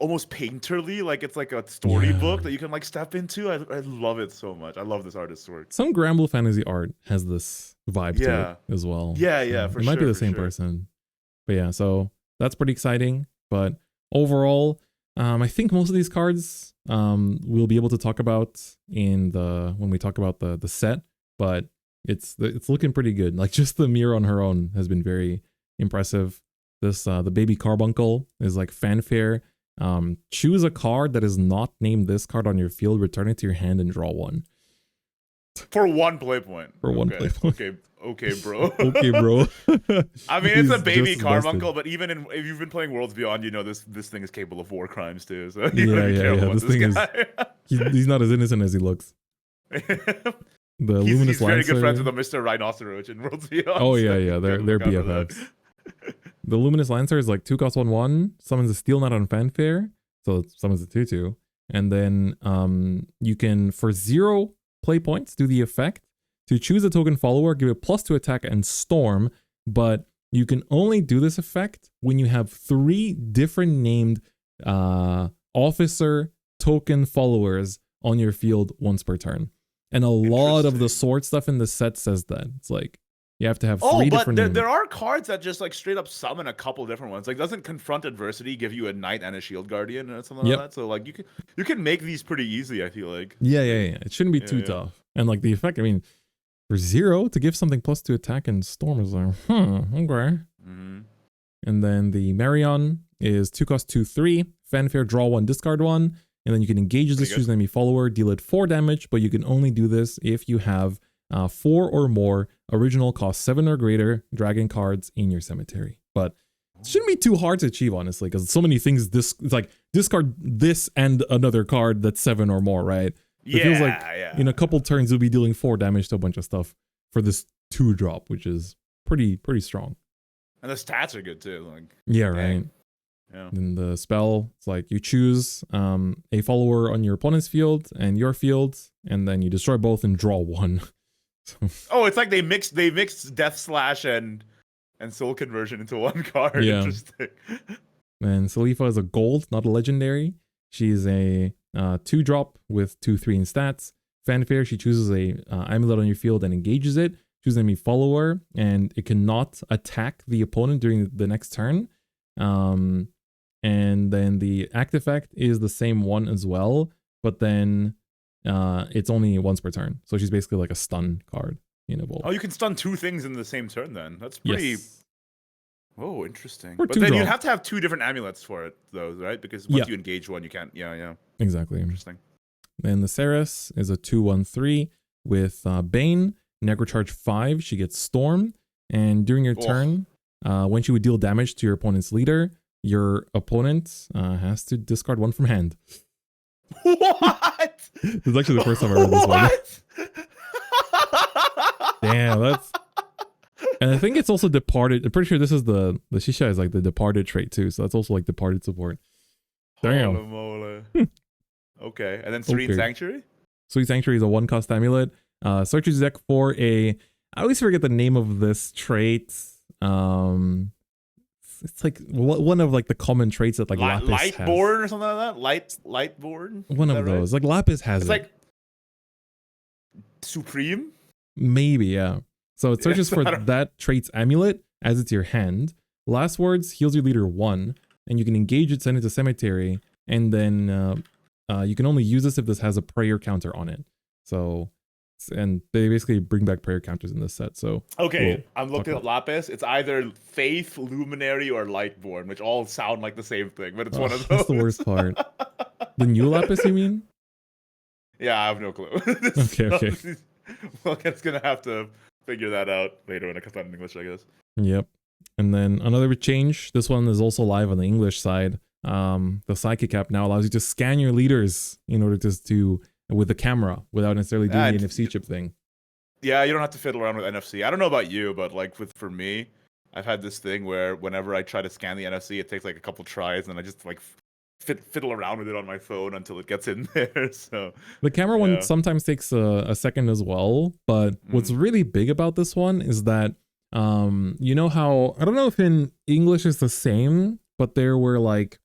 almost painterly, like it's like a storybook that you can like step into. I love it so much. I love this artist's work. Some Granblue Fantasy art has this vibe to it as well. Yeah, for it sure. Might be the same person. But yeah, so that's pretty exciting. But overall, I think most of these cards we'll be able to talk about when we talk about the set, but it's looking pretty good. Like just the mirror on her own has been very impressive. This the baby carbuncle is like fanfare. Choose a card that is not named this card on your field, return it to your hand and draw one. For 1 play point. For one play point. Okay, bro. Okay, bro. I mean, it's a baby carbuncle, but even if you've been playing Worlds Beyond, you know this thing is capable of war crimes too. So yeah. This thing is he's not as innocent as he looks. The Luminous Lancer. He's very good friends with Mr. Rhinoceros in Worlds Beyond. Oh yeah, they're BFFs. The Luminous Lancer is like 2 cost 1/1, summons a Steel Knight on Fanfare, so it summons a 2/2, and then you can, for 0 play points, do the effect to choose a token follower, give it +2 attack and storm, but you can only do this effect when you have 3 different named officer token followers on your field once per turn. And a lot of the sword stuff in the set says that. It's like, you have to have 3 different names. There are cards that just like straight up summon a couple different ones. Like, doesn't Confront Adversity give you a Knight and a Shield Guardian or something like that? So like you can make these pretty easy, I feel like. Yeah. It shouldn't be too tough. And like the effect, I mean, for 0 to give something +2 attack and storm is like, okay. Mm-hmm. And then the Marion is 2 cost 2/3, fanfare, draw 1, discard 1, and then you can engage this, choose an enemy follower, deal it 4 damage, but you can only do this if you have 4 or more original cost 7 or greater dragon cards in your cemetery. But it shouldn't be too hard to achieve, honestly, because so many things, it's like discard this and another card that's 7 or more, right? It feels like in a couple turns you'll be dealing 4 damage to a bunch of stuff for this 2-drop, which is pretty strong. And the stats are good too. Like, yeah, right. Yeah. Then the spell, it's like you choose a follower on your opponent's field and your field, and then you destroy both and draw 1. Oh, it's like they mixed Death Slash and Soul Conversion into one card. Yeah. Interesting. And Salifa is a gold, not a legendary. She's a 2-drop with 2/3 in stats. Fanfare, she chooses a amulet on your field and engages it. Choose an enemy follower, and it cannot attack the opponent during the next turn. And then the act effect is the same one as well, but then it's only once per turn. So she's basically like a stun card in a bowl. Oh, you can stun 2 things in the same turn then. That's pretty... Yes. Oh, interesting. Or but 2 then draw. you have to have 2 different amulets for it, though, right? Because once you engage one, you can't... Yeah. Exactly. Interesting. Then the Ceres is a 2/1/3 with Bane. Necrocharge 5, she gets Storm. And during your turn, when she would deal damage to your opponent's leader, your opponent has to discard 1 from hand. What? This is actually the first time I read this one. Damn, that's... And I think it's also Departed. I'm pretty sure this is the Shisha is like the Departed trait too, so that's also like Departed support. Damn. Holy moly. Okay, and then Serene Sanctuary? Sweet Sanctuary is a 1-cost amulet. Search your deck for a... I always forget the name of this trait. It's like one of like the common traits that like Lapis has. Lightborn or something like that? Lightborn? One of those. Like Lapis has it's like Supreme? Maybe, yeah. So it searches for that trait's amulet, adds it to your hand. Last words heals your leader 1, and you can engage it, send it to cemetery, and then you can only use this if this has a prayer counter on it. So, and they basically bring back prayer counters in this set. So okay, I'm looking at Lapis. It's either Faith, Luminary, or Lightborn, which all sound like the same thing, but it's one of those. That's the worst part. The new lapis, you mean? Yeah, I have no clue. Okay. Well, it's gonna have to figure that out later when it comes out in English, I guess. Yep. And then another change. This one is also live on the English side. The Psychic app now allows you to scan your leaders in order to with the camera without necessarily doing the NFC chip thing. Yeah, you don't have to fiddle around with NFC. I don't know about you, but like for me, I've had this thing where whenever I try to scan the NFC, it takes like a couple tries, and I just like fiddle around with it on my phone until it gets in there. So the camera one sometimes takes a second as well. But what's really big about this one is that you know how, I don't know if in English it's the same, but there were like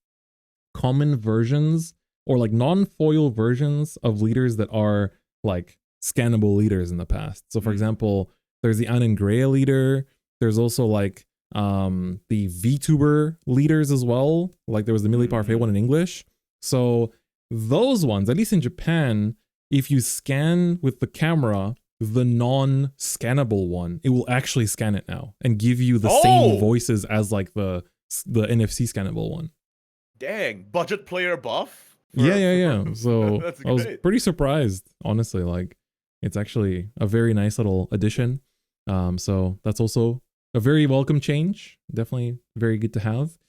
common versions or like non-foil versions of leaders that are like scannable leaders in the past. So for example, there's the Anangrea leader. There's also like the VTuber leaders as well. Like there was the Melee Parfait one in English. So those ones, at least in Japan, if you scan with the camera, the non-scannable one, it will actually scan it now and give you the same voices as like the NFC scannable one. Dang, budget player buff? Yeah. So I was pretty surprised, honestly. Like it's actually a very nice little addition. So that's also a very welcome change. Definitely very good to have.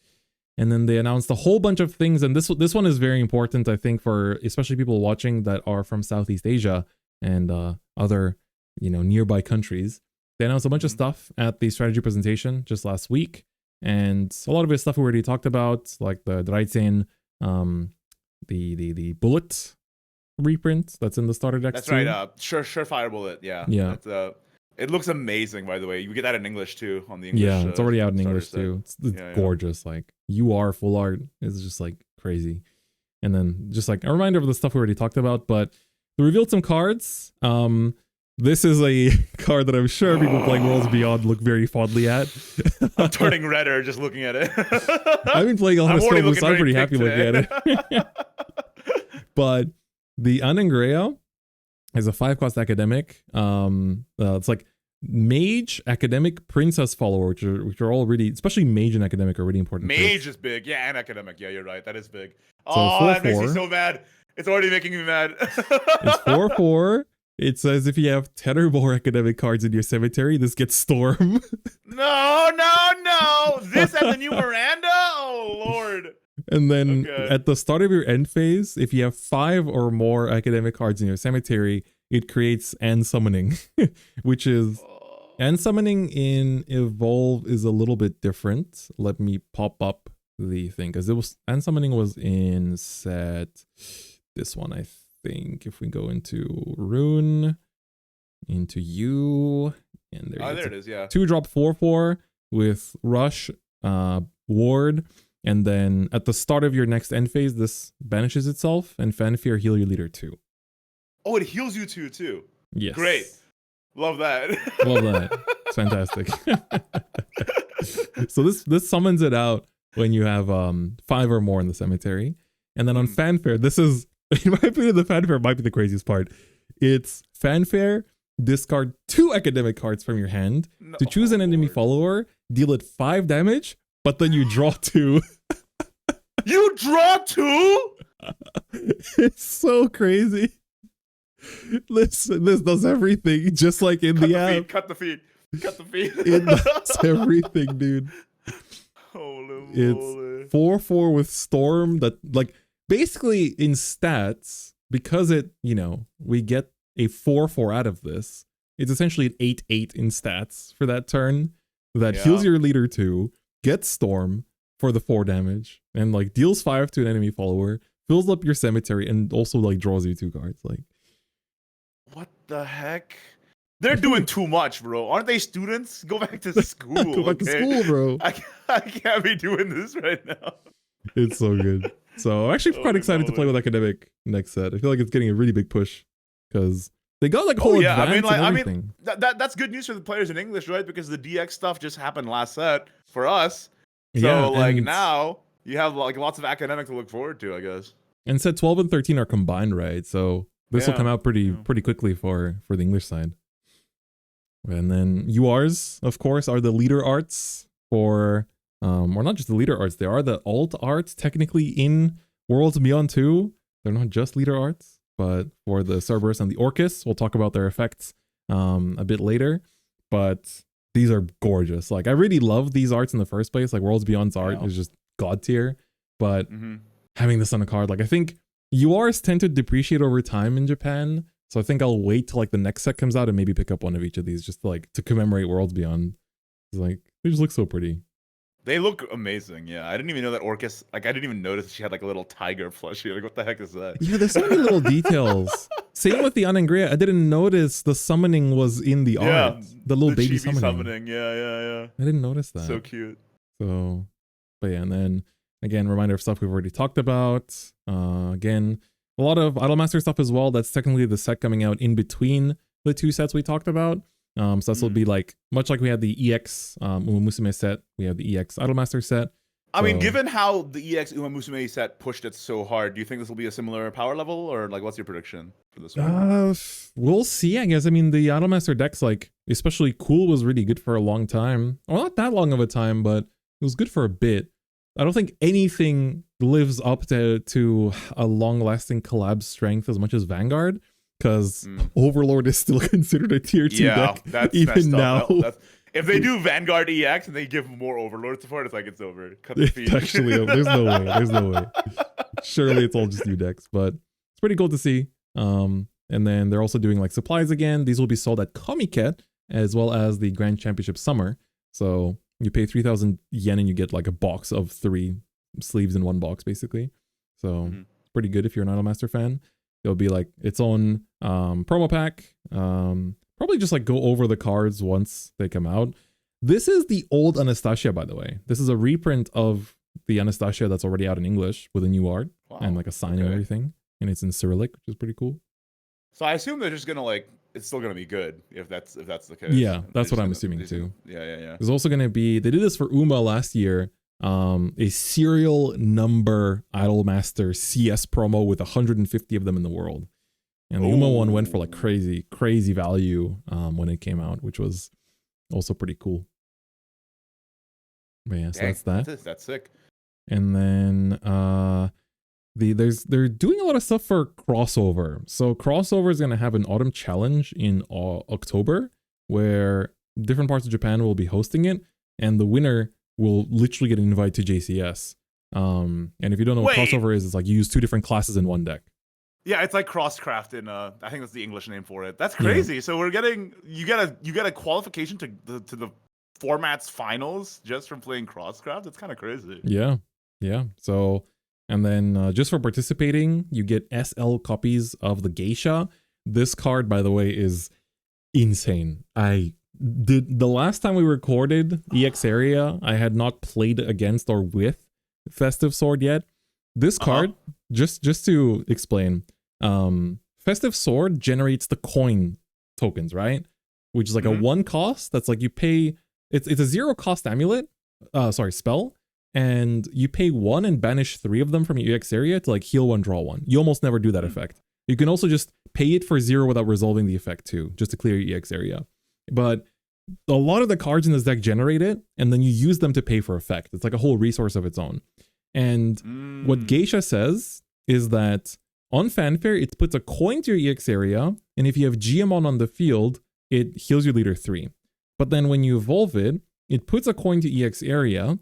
And then they announced a whole bunch of things. And this one is very important, I think, for especially people watching that are from Southeast Asia and other, nearby countries. They announced a bunch of stuff at the strategy presentation just last week. And a lot of it stuff we already talked about, like the Draitsen, the bullet reprint that's in the starter decks. That's right. Surefire bullet. Yeah. It looks amazing, by the way. You get that in English too on the English. Yeah, it's already out in English too. It's gorgeous. Like UR full art is just like crazy. And then just like a reminder of the stuff we already talked about, but they revealed some cards. This is a card that I'm sure people playing Worlds Beyond look very fondly at. I'm turning redder just looking at it. I've been playing a lot of Storm, so I'm pretty happy looking at it. But the Anangrea is a 5-cost academic. It's like Mage, Academic, Princess follower, which are all really, especially Mage and Academic are really important. Mage is big, yeah, and Academic, yeah, you're right, that is big. So that makes me so mad. It's already making me mad. It's 4/4. It says if you have 10 or more academic cards in your cemetery, this gets Storm. No. This and the new Miranda? Oh, Lord. And then at the start of your end phase, if you have 5 or more academic cards in your cemetery, it creates End Summoning, which is... End Summoning in Evolve is a little bit different. Let me pop up the thing, because End Summoning was in set... This one, I think, if we go into Rune, into you, and there it is, yeah. 2-drop 4/4 with Rush, Ward, and then at the start of your next end phase, this banishes itself, and Fanfare heal your leader too. Oh, it heals you too. Yes. Great. Love that. Love that. It's fantastic. So this summons it out when you have 5 or more in the cemetery. And then on Fanfare, this is, in my opinion, the Fanfare might be the craziest part. It's Fanfare, discard 2 academic cards from your hand to choose an enemy follower, deal it 5 damage, but then you draw 2. You draw 2? It's so crazy. This does everything, just like in the app. Cut the feed. It does everything, dude. Holy it's 4/4 with Storm that, like, basically in stats, because it, we get a 4/4 out of this, it's essentially an 8/8 in stats for that turn that heals your leader 2, gets Storm for the 4 damage, and like deals 5 to an enemy follower, fills up your cemetery, and also like draws you 2 cards. Like, what the heck? They're doing too much, bro. Aren't they students? Go back to school. Go back to school, bro. I can't be doing this right now. It's so good. So I'm actually quite excited to play with Academic next set. I feel like it's getting a really big push because they got like whole advance and everything. That's good news for the players in English, right? Because the DX stuff just happened last set for us. So now you have like lots of Academic to look forward to, I guess. And set 12 and 13 are combined, right? So this will come out pretty quickly for the English side. And then URs, of course, are the leader arts for, or not just the leader arts, they are the alt arts technically in Worlds Beyond 2, they're not just leader arts, but for the Cerberus and the Orchis, we'll talk about their effects a bit later. But these are gorgeous. Like, I really love these arts in the first place. Like, Worlds Beyond's art is just god tier. But having this on a card, like, I think URs tend to depreciate over time in Japan. So I think I'll wait till like the next set comes out and maybe pick up one of each of these just to, like, to commemorate Worlds Beyond. It's like, they just look so pretty. They look amazing, yeah. I didn't even know that Orchis, like, I didn't even notice she had like a little tiger plushie. Like, what the heck is that? Yeah, there's so many little details. Same with the Anangrea. I didn't notice the summoning was in the art. The little baby summoning. Yeah. I didn't notice that. So cute. So, but yeah, and then again, reminder of stuff we've already talked about. Again, a lot of Idolmaster stuff as well. That's technically the set coming out in between the two sets we talked about. So this will be like, much like we had the EX Musume set, we have the EX Idolmaster set. I mean, given how the EX Uma Musume set pushed it so hard, do you think this will be a similar power level, or like, what's your prediction for this one? We'll see, I guess. I mean, the Idolmaster decks, like, especially Cool, was really good for a long time. Well, not that long of a time, but it was good for a bit. I don't think anything lives up to a long-lasting collab strength as much as Vanguard, because Overlord is still considered a tier 2 deck, that's even now. If they do Vanguard EX and they give more Overlord support, it's like, it's over. Cut the feed. Actually, there's no way. There's no way. Surely it's all just new decks, but it's pretty cool to see. And then they're also doing like supplies again. These will be sold at Comiket as well as the Grand Championship Summer. So you pay 3,000 yen and you get like a box of 3 sleeves in one box, basically. So pretty good if you're an Idolmaster fan. It'll be like its own promo pack. Probably just like go over the cards once they come out. This is the old Anastasia, by the way. This is a reprint of the Anastasia that's already out in English with a new art and like a sign and everything. And it's in Cyrillic, which is pretty cool. So I assume they're just gonna like, it's still gonna be good if that's the case. Yeah, that's what I'm assuming too. Yeah. There's also gonna be, they did this for Uma last year, a serial number Idolmaster CS promo with 150 of them in the world. And the Uma one went for like crazy value when it came out, which was also pretty cool. But yeah, so that's that. That's sick. And then they're doing a lot of stuff for crossover. So crossover is gonna have an autumn challenge in October where different parts of Japan will be hosting it, and the winner will literally get an invite to JCS. And if you don't know what crossover is, it's like you use 2 different classes in one deck. Yeah, it's like Crosscraft in I think that's the English name for it. That's crazy. Yeah. So we're getting you get a qualification to the format's finals just from playing Crosscraft. It's kind of crazy. Yeah. So, and then just for participating, you get SL copies of the Geisha. This card, by the way, is insane. The last time we recorded EX area, I had not played against or with Festive Sword yet. This card, just to explain, Festive Sword generates the coin tokens, right? Which is like a 1 cost. That's like you pay. It's a 0 cost amulet. Spell, and you pay 1 and banish 3 of them from your EX area to like heal 1, draw 1. You almost never do that effect. You can also just pay it for 0 without resolving the effect too, just to clear your EX area. But a lot of the cards in this deck generate it, and then you use them to pay for effect. It's like a whole resource of its own. And what Geisha says is that on Fanfare, it puts a coin to your EX area, and if you have Gemmon on the field, it heals your leader 3. But then when you evolve it, it puts a coin to EX area,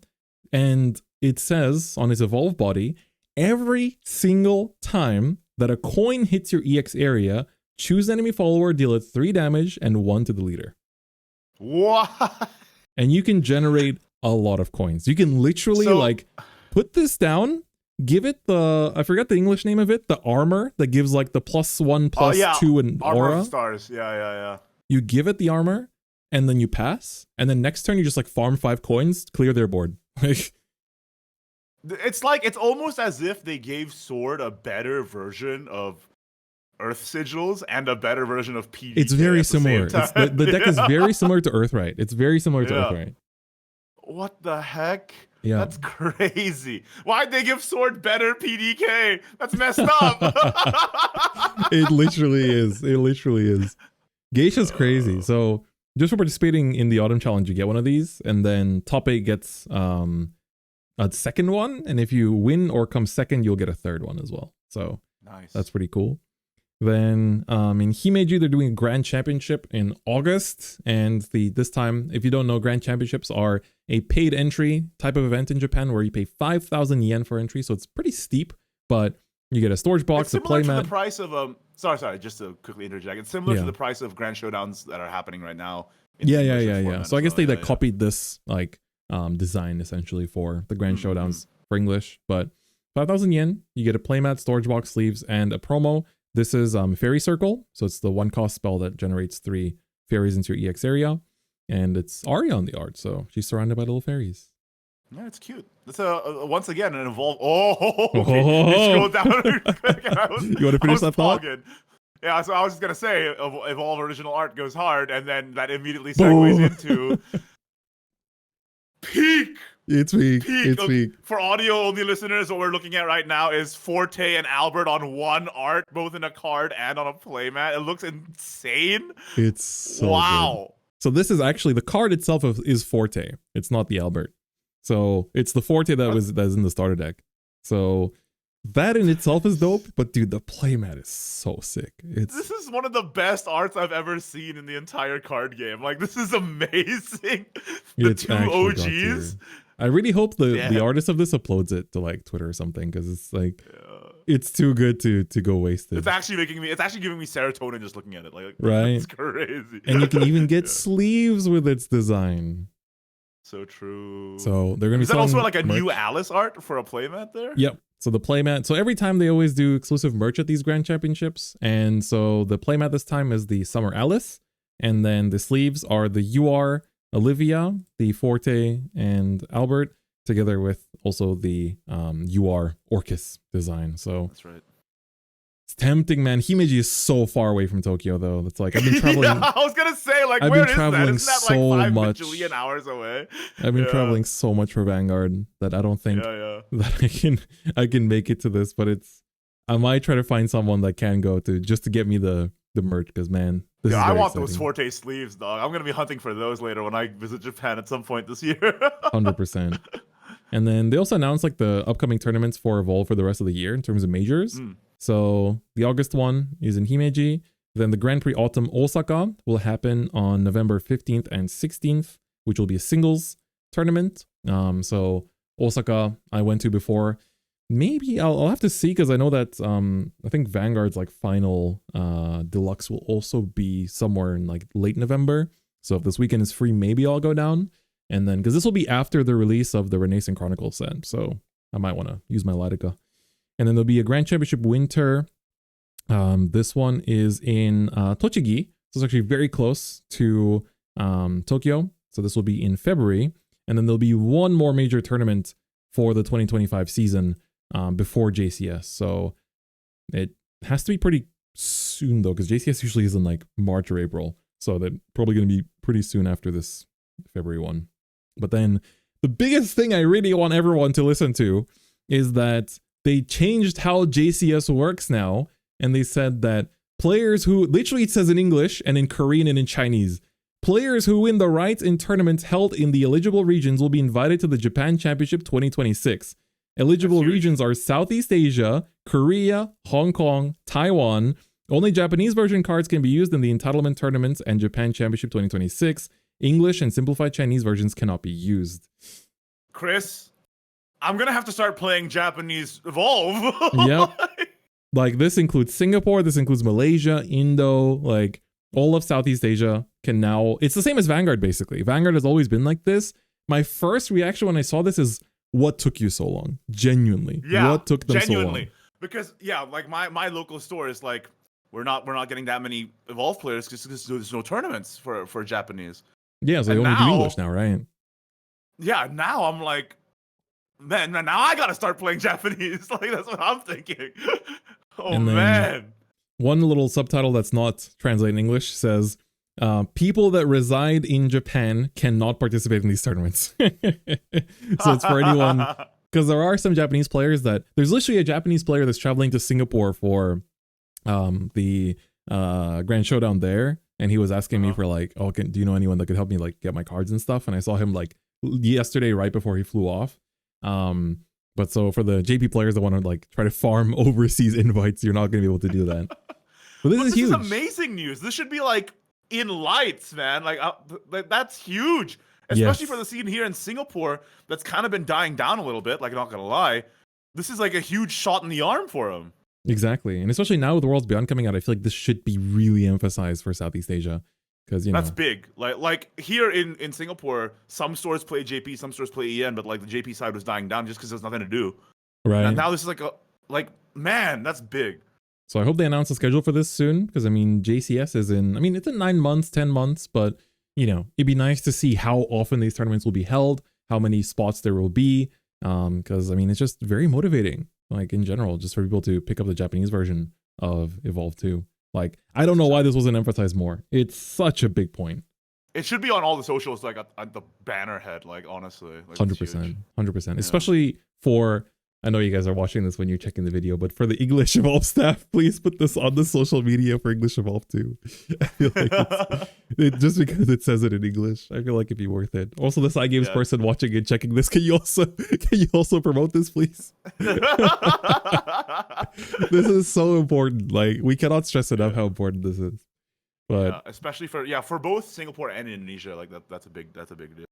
and it says on its evolve body, every single time that a coin hits your EX area, choose enemy follower, deal it 3 damage, and 1 to the leader. What? And you can generate a lot of coins. You can literally put this down, give it the, I forgot the English name of it, the armor that gives like the +1, +2 and armor aura. Stars. Yeah. You give it the armor, and then you pass, and then next turn you just like farm 5 coins, clear their board. It's like, it's almost as if they gave Sword a better version of Earth Sigils and a better version of PvP. It's very similar. The deck is very similar to Earthright. It's very similar to Earthright. What the heck? Yeah. That's crazy. Why'd they give Sword better PDK? That's messed up. It literally is. Geisha's crazy. So just for participating in the Autumn Challenge, you get one of these, and then top 8 gets a second one, and if you win or come second, you'll get a third one as well. So Nice. that's pretty cool. Then in Himeji, they're doing a Grand Championship in August, and this time, if you don't know, Grand Championships are a paid entry type of event in Japan where you pay 5,000 yen for entry, so it's pretty steep, but you get a storage box, a playmat. To the price of sorry, just to quickly interject. It's similar to the price of Grand Showdowns that are happening right now. Yeah. So I guess they copied this like design essentially for the Grand Showdowns for English, but 5,000 yen, you get a playmat, storage box, sleeves, and a promo. This is Fairy Circle, so it's the 1-cost spell that generates 3 fairies into your EX area, and it's Arya on the art, so she's surrounded by little fairies. Yeah, it's cute. It's once again an evolve. You scroll down. You want to finish that thought? Yeah, so I was just gonna say, evolve original art goes hard, and then that immediately segues into peak. It's peak. It's peak. For audio-only listeners, what we're looking at right now is Forte and Albert on one art, both in a card and on a playmat. It looks insane. It's so good. So this is actually, the card itself is Forte. It's not the Albert. So it's the Forte that's in the starter deck. So that in itself is dope, but dude, the playmat is so sick. This is one of the best arts I've ever seen in the entire card game. Like, this is amazing. The 2 OGs. I really hope the artist of this uploads it to like Twitter or something, because it's like it's too good to go wasted. It's actually giving me serotonin just looking at it. Like right, it's crazy. And you can even get sleeves with its design. So true. So they're gonna be. Is that also like a new Alice art for a playmat there? Yep. So the playmat. So every time they always do exclusive merch at these Grand Championships, and so the playmat this time is the Summer Alice, and then the sleeves are the UR Olivia, the Forte, and Albert, together with also the UR Orchis design. So that's right. It's tempting, man. Himeji is so far away from Tokyo, though. It's like I've been traveling. I was gonna say, like, I've where been is traveling that? Isn't that so like 5 much. bajillion hours away? I've been traveling so much for Vanguard that I don't think that I can make it to this. But I might try to find someone that can go to just to get me the merch, because man, this is I want exciting. those Forte sleeves, dog. I'm gonna be hunting for those later when I visit Japan at some point this year. 100%. And then they also announced like the upcoming tournaments for Evolve for the rest of the year in terms of majors. So the August one is in Himeji. Then the Grand Prix Autumn Osaka will happen on November 15th and 16th, which will be a singles tournament. So Osaka I went to before. Maybe I'll have to see, because I know that I think Vanguard's like final deluxe will also be somewhere in like late November. So if this weekend is free, maybe I'll go down. And then, because this will be after the release of the Renaissance Chronicles set, so I might want to use my Litica. And then there'll be a Grand Championship Winter. This one is in Tochigi. So it's actually very close to Tokyo. So this will be in February. And then there'll be one more major tournament for the 2025 season before JCS. So it has to be pretty soon, though, because JCS usually is in like March or April. So they're probably going to be pretty soon after this February one. But then the biggest thing I really want everyone to listen to is that they changed how JCS works now. And they said that players who, literally it says in English and in Korean and in Chinese, players who win the rights in tournaments held in the eligible regions will be invited to the Japan Championship 2026. Eligible regions are Southeast Asia, Korea, Hong Kong, Taiwan. Only Japanese version cards can be used in the entitlement tournaments and Japan Championship 2026. English and simplified Chinese versions cannot be used. Chris, I'm going to have to start playing Japanese Evolve. Yep. Like this includes Singapore, this includes Malaysia, Indo, like all of Southeast Asia can now, it's the same as Vanguard basically. Vanguard has always been like this. My first reaction when I saw this is, what took you so long? Genuinely. Yeah, what took them so long? Because like my local store is like, we're not getting that many Evolve players because there's no tournaments for Japanese. Yeah, so they only do English now, right? Yeah, now I'm like, man, now I gotta start playing Japanese. Like, that's what I'm thinking. Man. One little subtitle that's not translated in English says, people that reside in Japan cannot participate in these tournaments. So it's for anyone, because there are some Japanese players there's literally a Japanese player that's traveling to Singapore for the Grand Showdown there. And he was asking me for like, do you know anyone that could help me like get my cards and stuff? And I saw him like yesterday, right before he flew off. But so for the JP players that want to like try to farm overseas invites, you're not going to be able to do that. But this is huge. This is amazing news. This should be like in lights, man. Like that's huge, especially for the scene here in Singapore that's kind of been dying down a little bit. Like, not gonna lie, this is like a huge shot in the arm for him. Exactly, and especially now with Worlds Beyond coming out, I feel like this should be really emphasized for Southeast Asia, because you know that's big. Like here in Singapore, some stores play JP, some stores play EN, but like the JP side was dying down just because there's nothing to do. Right. And now this is like man, that's big. So I hope they announce the schedule for this soon, because I mean JCS is in. I mean it's in 9 months, 10 months, but you know it'd be nice to see how often these tournaments will be held, how many spots there will be, because I mean it's just very motivating. Like in general, just for people to pick up the Japanese version of Evolve 2. Like, I don't know why this wasn't emphasized more. It's such a big point. It should be on all the socials, like at the banner head, like honestly. Like, 100%. 100%. Yeah. Especially for, I know you guys are watching this when you're checking the video, but for the English Evolve staff, please put this on the social media for English Evolve 2. I feel like just because it says it in English, I feel like it'd be worth it. Also, the side games person watching and checking this, can you also promote this, please? This is so important. Like, we cannot stress enough how important this is. But especially for both Singapore and Indonesia, like that's a big deal.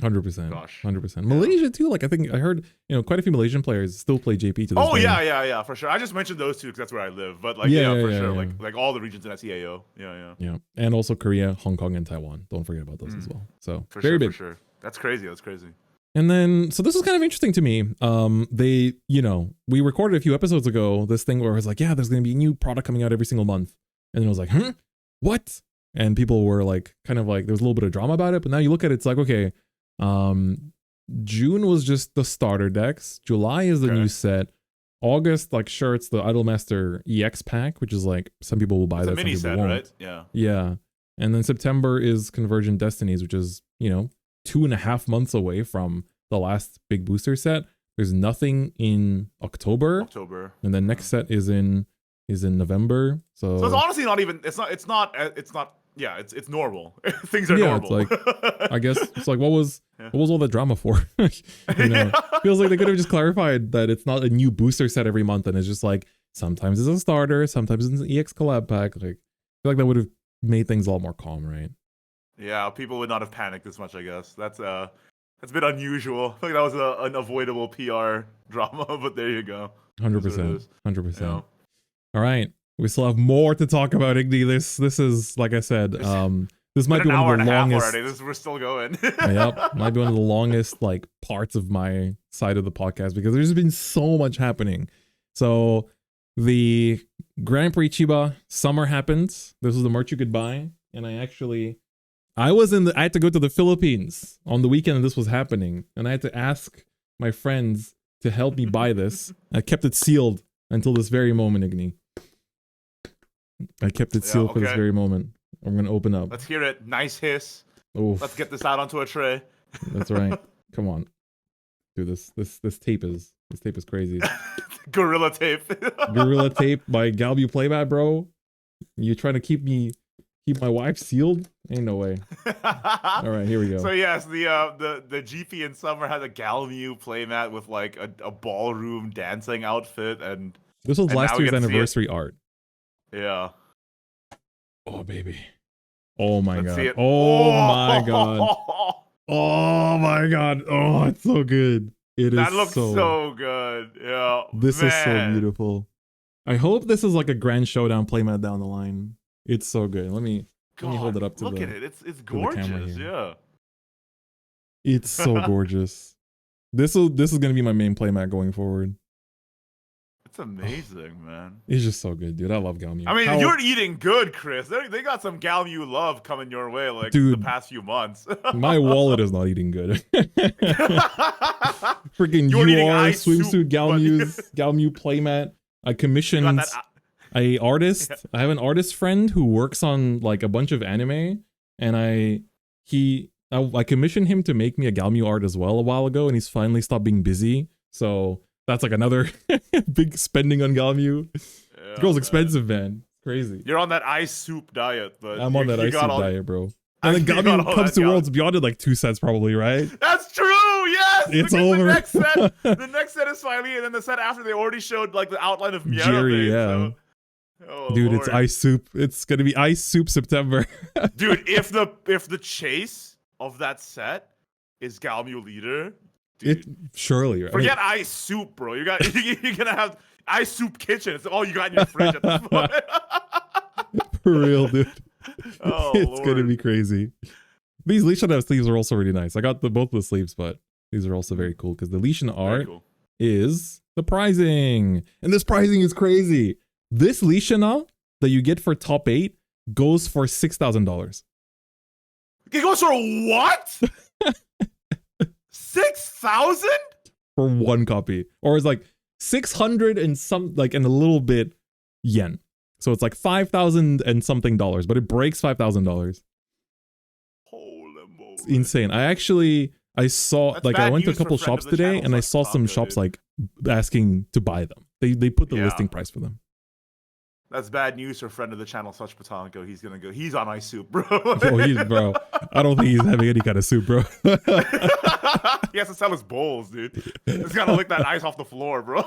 100%. Gosh. 100%. Malaysia too. Like I think I heard, quite a few Malaysian players still play JP to this day. Yeah, for sure. I just mentioned those two because that's where I live. But like for sure. Like all the regions in SEAO. Yeah. And also Korea, Hong Kong, and Taiwan. Don't forget about those as well. So very big. For sure. That's crazy. And then so this is kind of interesting to me. They, we recorded a few episodes ago this thing where it was like, yeah, there's gonna be a new product coming out every single month. And then it was like, what? And people were like kind of like there was a little bit of drama about it, but now you look at it, it's like, okay. June was just the starter decks. July is the new set. August, like sure, it's the Idolmaster EX pack, which is like some people will buy that. It's a mini set, right? Yeah. Yeah. And then September is Convergent Destinies, which is 2.5 months away from the last big booster set. There's nothing in October. And then next set is in November. So it's honestly not even. It's not. Yeah, it's normal. Things are normal. It's like, I guess it's like what was all the drama for? Feels like they could have just clarified that it's not a new booster set every month, and it's just like sometimes it's a starter, sometimes it's an EX collab pack. Like I feel like that would have made things a lot more calm, right? Yeah, people would not have panicked as much. I guess that's a bit unusual. I think that was an unavoidable PR drama, but there you go. 100%. 100%. All right. We still have more to talk about, Igni. This is, like I said, this might be one of the longest. We're still going. Yep, might be one of the longest like parts of my side of the podcast because there's been so much happening. So the Grand Prix Chiba summer happened. This was the merch you could buy, and I had to go to the Philippines on the weekend, and this was happening, and I had to ask my friends to help me buy this. I kept it sealed until this very moment, Igni. I kept it sealed for this very moment. I'm gonna open up. Let's hear it. Nice hiss. Oof. Let's get this out onto a tray. That's right. Come on. Dude, this tape is crazy. Gorilla tape. Gorilla tape by Galmieux playmat, bro. You trying to keep my wife sealed? Ain't no way. All right, here we go. So yes, the GP in summer had a Galmieux playmat with like a ballroom dancing outfit, and this was last year's anniversary art. Yeah. Oh baby. Oh my god. Oh my god. Oh my god. Oh, it's so good. That looks so good. Yeah. This is so beautiful. I hope this is like a grand showdown playmat down the line. It's so good. Let me hold it up to look at it. It's gorgeous. Yeah. It's so gorgeous. This is gonna be my main playmat going forward. It's amazing, man. It's just so good, dude. I love Galmieux. I mean, you're eating good, Chris. They got some Galmieux love coming your way, like dude, the past few months. My wallet is not eating good. Freaking UR swimsuit Galmieux playmat. I commissioned a artist. Yeah. I have an artist friend who works on like a bunch of anime, and I commissioned him to make me a Galmieux art as well a while ago, and he's finally stopped being busy. So that's like another big spending on Galmieux. Yeah, the girl's expensive, man. Crazy. You're on that ice soup diet, but I'm on that ice soup diet, bro. And then Galmieux comes to Worlds Beyond in like 2 sets, probably, right? That's true. yes! It's because over. The next set is finally, and then the set after they already showed like the outline of Miranda. Jerry, yeah. So. Oh, dude, Lord. it's ice soup. It's gonna be ice soup September. Dude, if the chase of that set is Galmieux leader, dude, surely. Right? Forget ice soup, bro. You're gonna have ice soup kitchen. It's all you got in your fridge at this point. For real, dude. Oh, it's gonna be crazy. These Leishan sleeves are also really nice. I got both the sleeves, but these are also very cool because the Leishan art is the prizing, and this prizing is crazy. This Leishan that you get for top 8 goes for $6,000. It goes for what? 6,000 for one copy, or it's like 600 and some like and a little bit yen. So it's like 5,000 and something dollars, but it breaks $5,000. Holy moly! It's insane. I saw That's like I went to a couple shops today and I saw some shops like asking to buy them. They put the listing price for them. That's bad news for friend of the channel, Such Patanko. He's on ice soup, bro. Bro. I don't think he's having any kind of soup, bro. He has to sell his bowls, dude. He's gotta lick that ice off the floor, bro.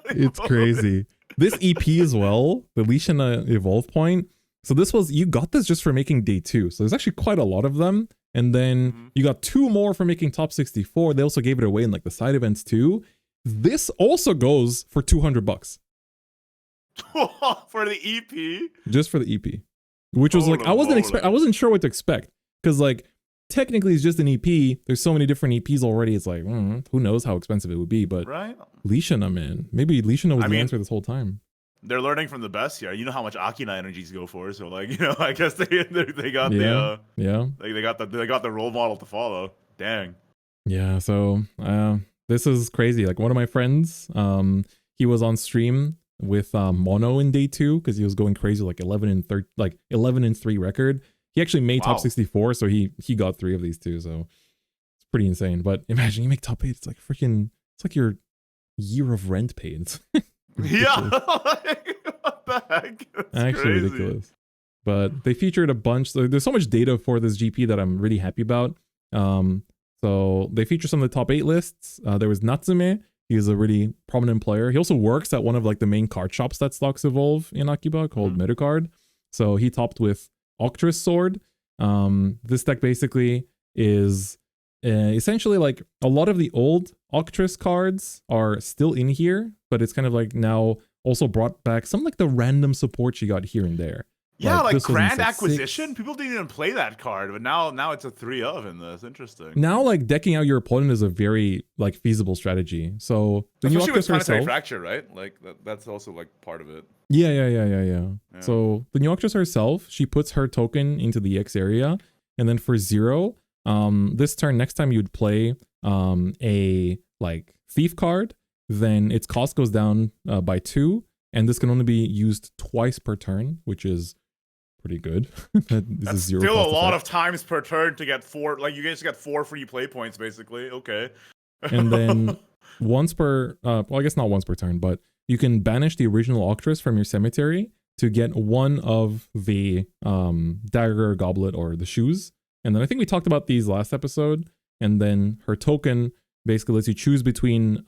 It's crazy. This EP as well, the Leishan Evolve Point. So you got this just for making day 2. So there's actually quite a lot of them. And then you got 2 more for making top 64. They also gave it away in like the side events too. This also goes for $200. For the EP? Just for the EP. Which was like I wasn't sure what to expect. Because like technically it's just an EP. There's so many different EPs already. It's like, who knows how expensive it would be. But Leishan, man. Maybe Leishan was the answer this whole time. They're learning from the best here. You know how much Arcana energies go for, so like, you know, I guess they got they got the role model to follow. Dang. Yeah, so this is crazy. Like one of my friends, he was on stream with Mono in day 2 because he was going crazy, like 11-3 record. He actually made top 64, so he got 3 of these too. So it's pretty insane. But imagine you make top 8. It's like it's like your year of rent paid. Yeah. What the heck? That's actually crazy. Ridiculous. But they featured a bunch. There's so much data for this GP that I'm really happy about. So they feature some of the top 8 lists. There was Natsume. He's a really prominent player. He also works at one of like the main card shops that stocks Evolve in Akiba called Metacard. So he topped with Octress Sword. This deck basically is essentially like a lot of the old Octress cards are still in here, but it's kind of like now also brought back some like the random support you got here and there. Yeah, like Grand Acquisition. 6. People didn't even play that card, but now it's a 3 of in this. Interesting. Now like decking out your opponent is a very like feasible strategy. So the new Octress herself, Fracture, right? Like that's also like part of it. Yeah. So the new Octress herself, she puts her token into the EX area, and then for 0, this turn next time you'd play a like thief card, then its cost goes down by 2, and this can only be used twice per turn, which is pretty good. That's still a lot of times per turn to get 4. Like you guys get 4 free play points, basically. Okay. And then once per, well, I guess not once per turn, but you can banish the original Octress from your cemetery to get one of the dagger, goblet, or the shoes. And then I think we talked about these last episode. And then her token basically lets you choose between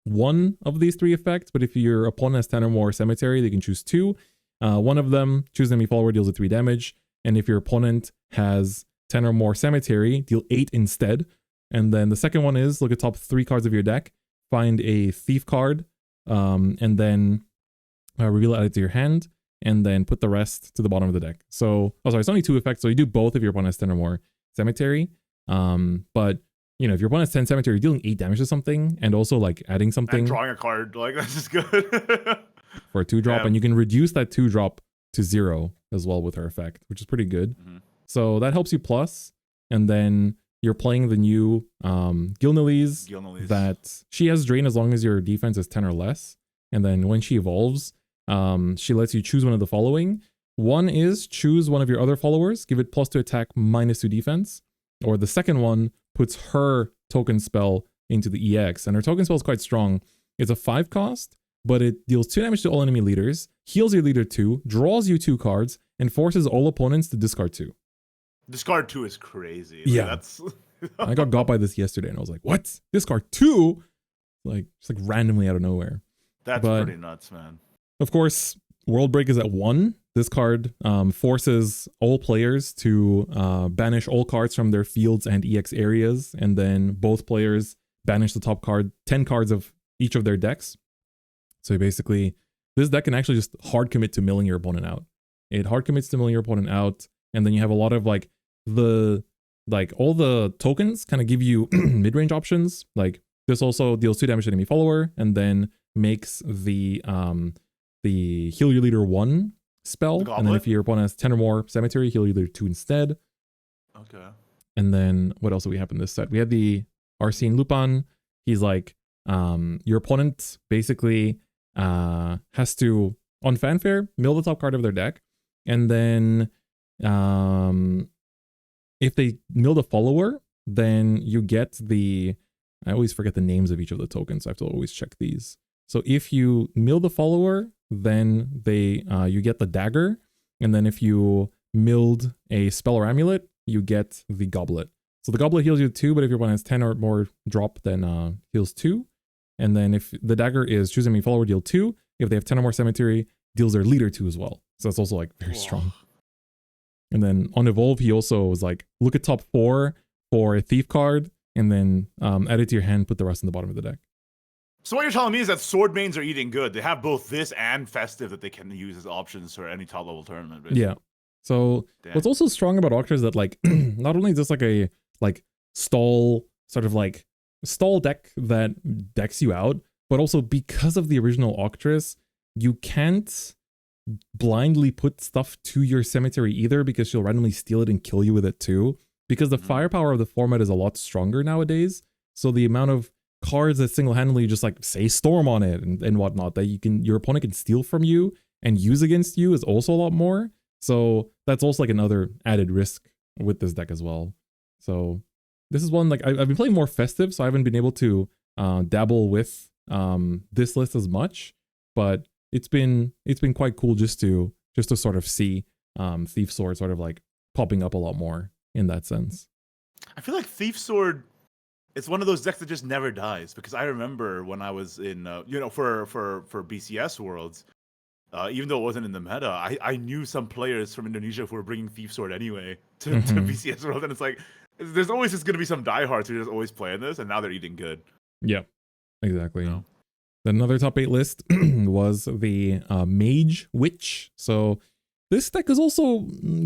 one of these 3 effects. But if your opponent has 10 or more cemetery, they can choose 2. One of them, choose enemy follower, deals 3 damage. And if your opponent has 10 or more cemetery, deal 8 instead. And then the second one is look at top 3 cards of your deck, find a thief card, and then reveal it to your hand, and then put the rest to the bottom of the deck. So, it's only 2 effects. So you do both if your opponent has 10 or more cemetery. But you know, if your opponent has 10 cemetery, you're dealing 8 damage to something, and also like adding something. And drawing a card, like that's just good. For a 2-drop, and you can reduce that 2-drop to 0 as well with her effect, which is pretty good. So that helps you plus, and then you're playing the new Gilnelys that she has drain as long as your defense is 10 or less. And then when she evolves, she lets you choose one of the following. One is choose one of your other followers, give it +2 attack, -2 defense. Or the second one puts her token spell into the EX, and her token spell is quite strong. It's a 5 cost, but it deals 2 damage to all enemy leaders, heals your leader 2, draws you 2 cards, and forces all opponents to discard 2. Discard 2 is crazy. Yeah. That's I got by this yesterday, and I was like, "What? Discard 2?" Like just like randomly out of nowhere. That's pretty nuts, man. Of course, World Break is at 1. This card forces all players to banish all cards from their fields and EX areas, and then both players banish the top 10 cards of each of their decks. So basically, this deck can actually just hard commit to milling your opponent out. It hard commits to milling your opponent out, and then you have a lot of all the tokens kind of give you mid-range options. Like this also deals 2 damage to enemy follower, and then makes the heal your leader 1 spell, and then if your opponent has 10 or more cemetery, heal your leader 2 instead. Okay. And then what else do we have in this set? We had the Arsene Lupin. He's like your opponent basically has to, on fanfare, mill the top card of their deck, and then if they mill the follower, then you get the, I always forget the names of each of the tokens, so I have to always check these. So if you mill the follower, then you get the dagger, and then if you milled a spell or amulet, you get the goblet. So the goblet heals you 2, but if your opponent has 10 or more drop, then heals 2. And then if the dagger is choose enemy follower, deal 2. If they have 10 or more cemetery, deals their leader 2 as well. So that's also like very strong. And then on Evolve, he also was like, look at top 4 for a thief card, and then add it to your hand, put the rest in the bottom of the deck. So what you're telling me is that sword mains are eating good. They have both this and Festive that they can use as options for any top level tournament. Basically. Yeah. So what's also strong about Octa is that like not only is this like a stall deck that decks you out, but also because of the original Octress, you can't blindly put stuff to your cemetery either, because she'll randomly steal it and kill you with it too. Because the firepower of the format is a lot stronger nowadays. So the amount of cards that single-handedly just like say storm on it and whatnot that your opponent can steal from you and use against you is also a lot more. So that's also like another added risk with this deck as well. So this is one, like I've been playing more Festive, so I haven't been able to dabble with this list as much, but it's been quite cool just to sort of see Thief Sword sort of like popping up a lot more in that sense. I feel like Thief Sword, it's one of those decks that just never dies, because I remember when I was in for BCS Worlds, even though it wasn't in the meta, I knew some players from Indonesia who were bringing Thief Sword anyway to BCS World, and it's like there's always just going to be some diehards who just always playing this, and now they're eating good. Yeah, exactly. No. Another top 8 list was the Mage Witch. So this deck has also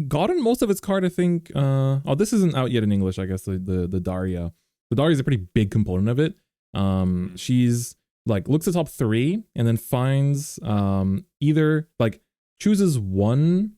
gotten most of its card, I think. This isn't out yet in English, I guess, the Daria. The Daria is a pretty big component of it. She's like looks at top 3 and then finds either like chooses 1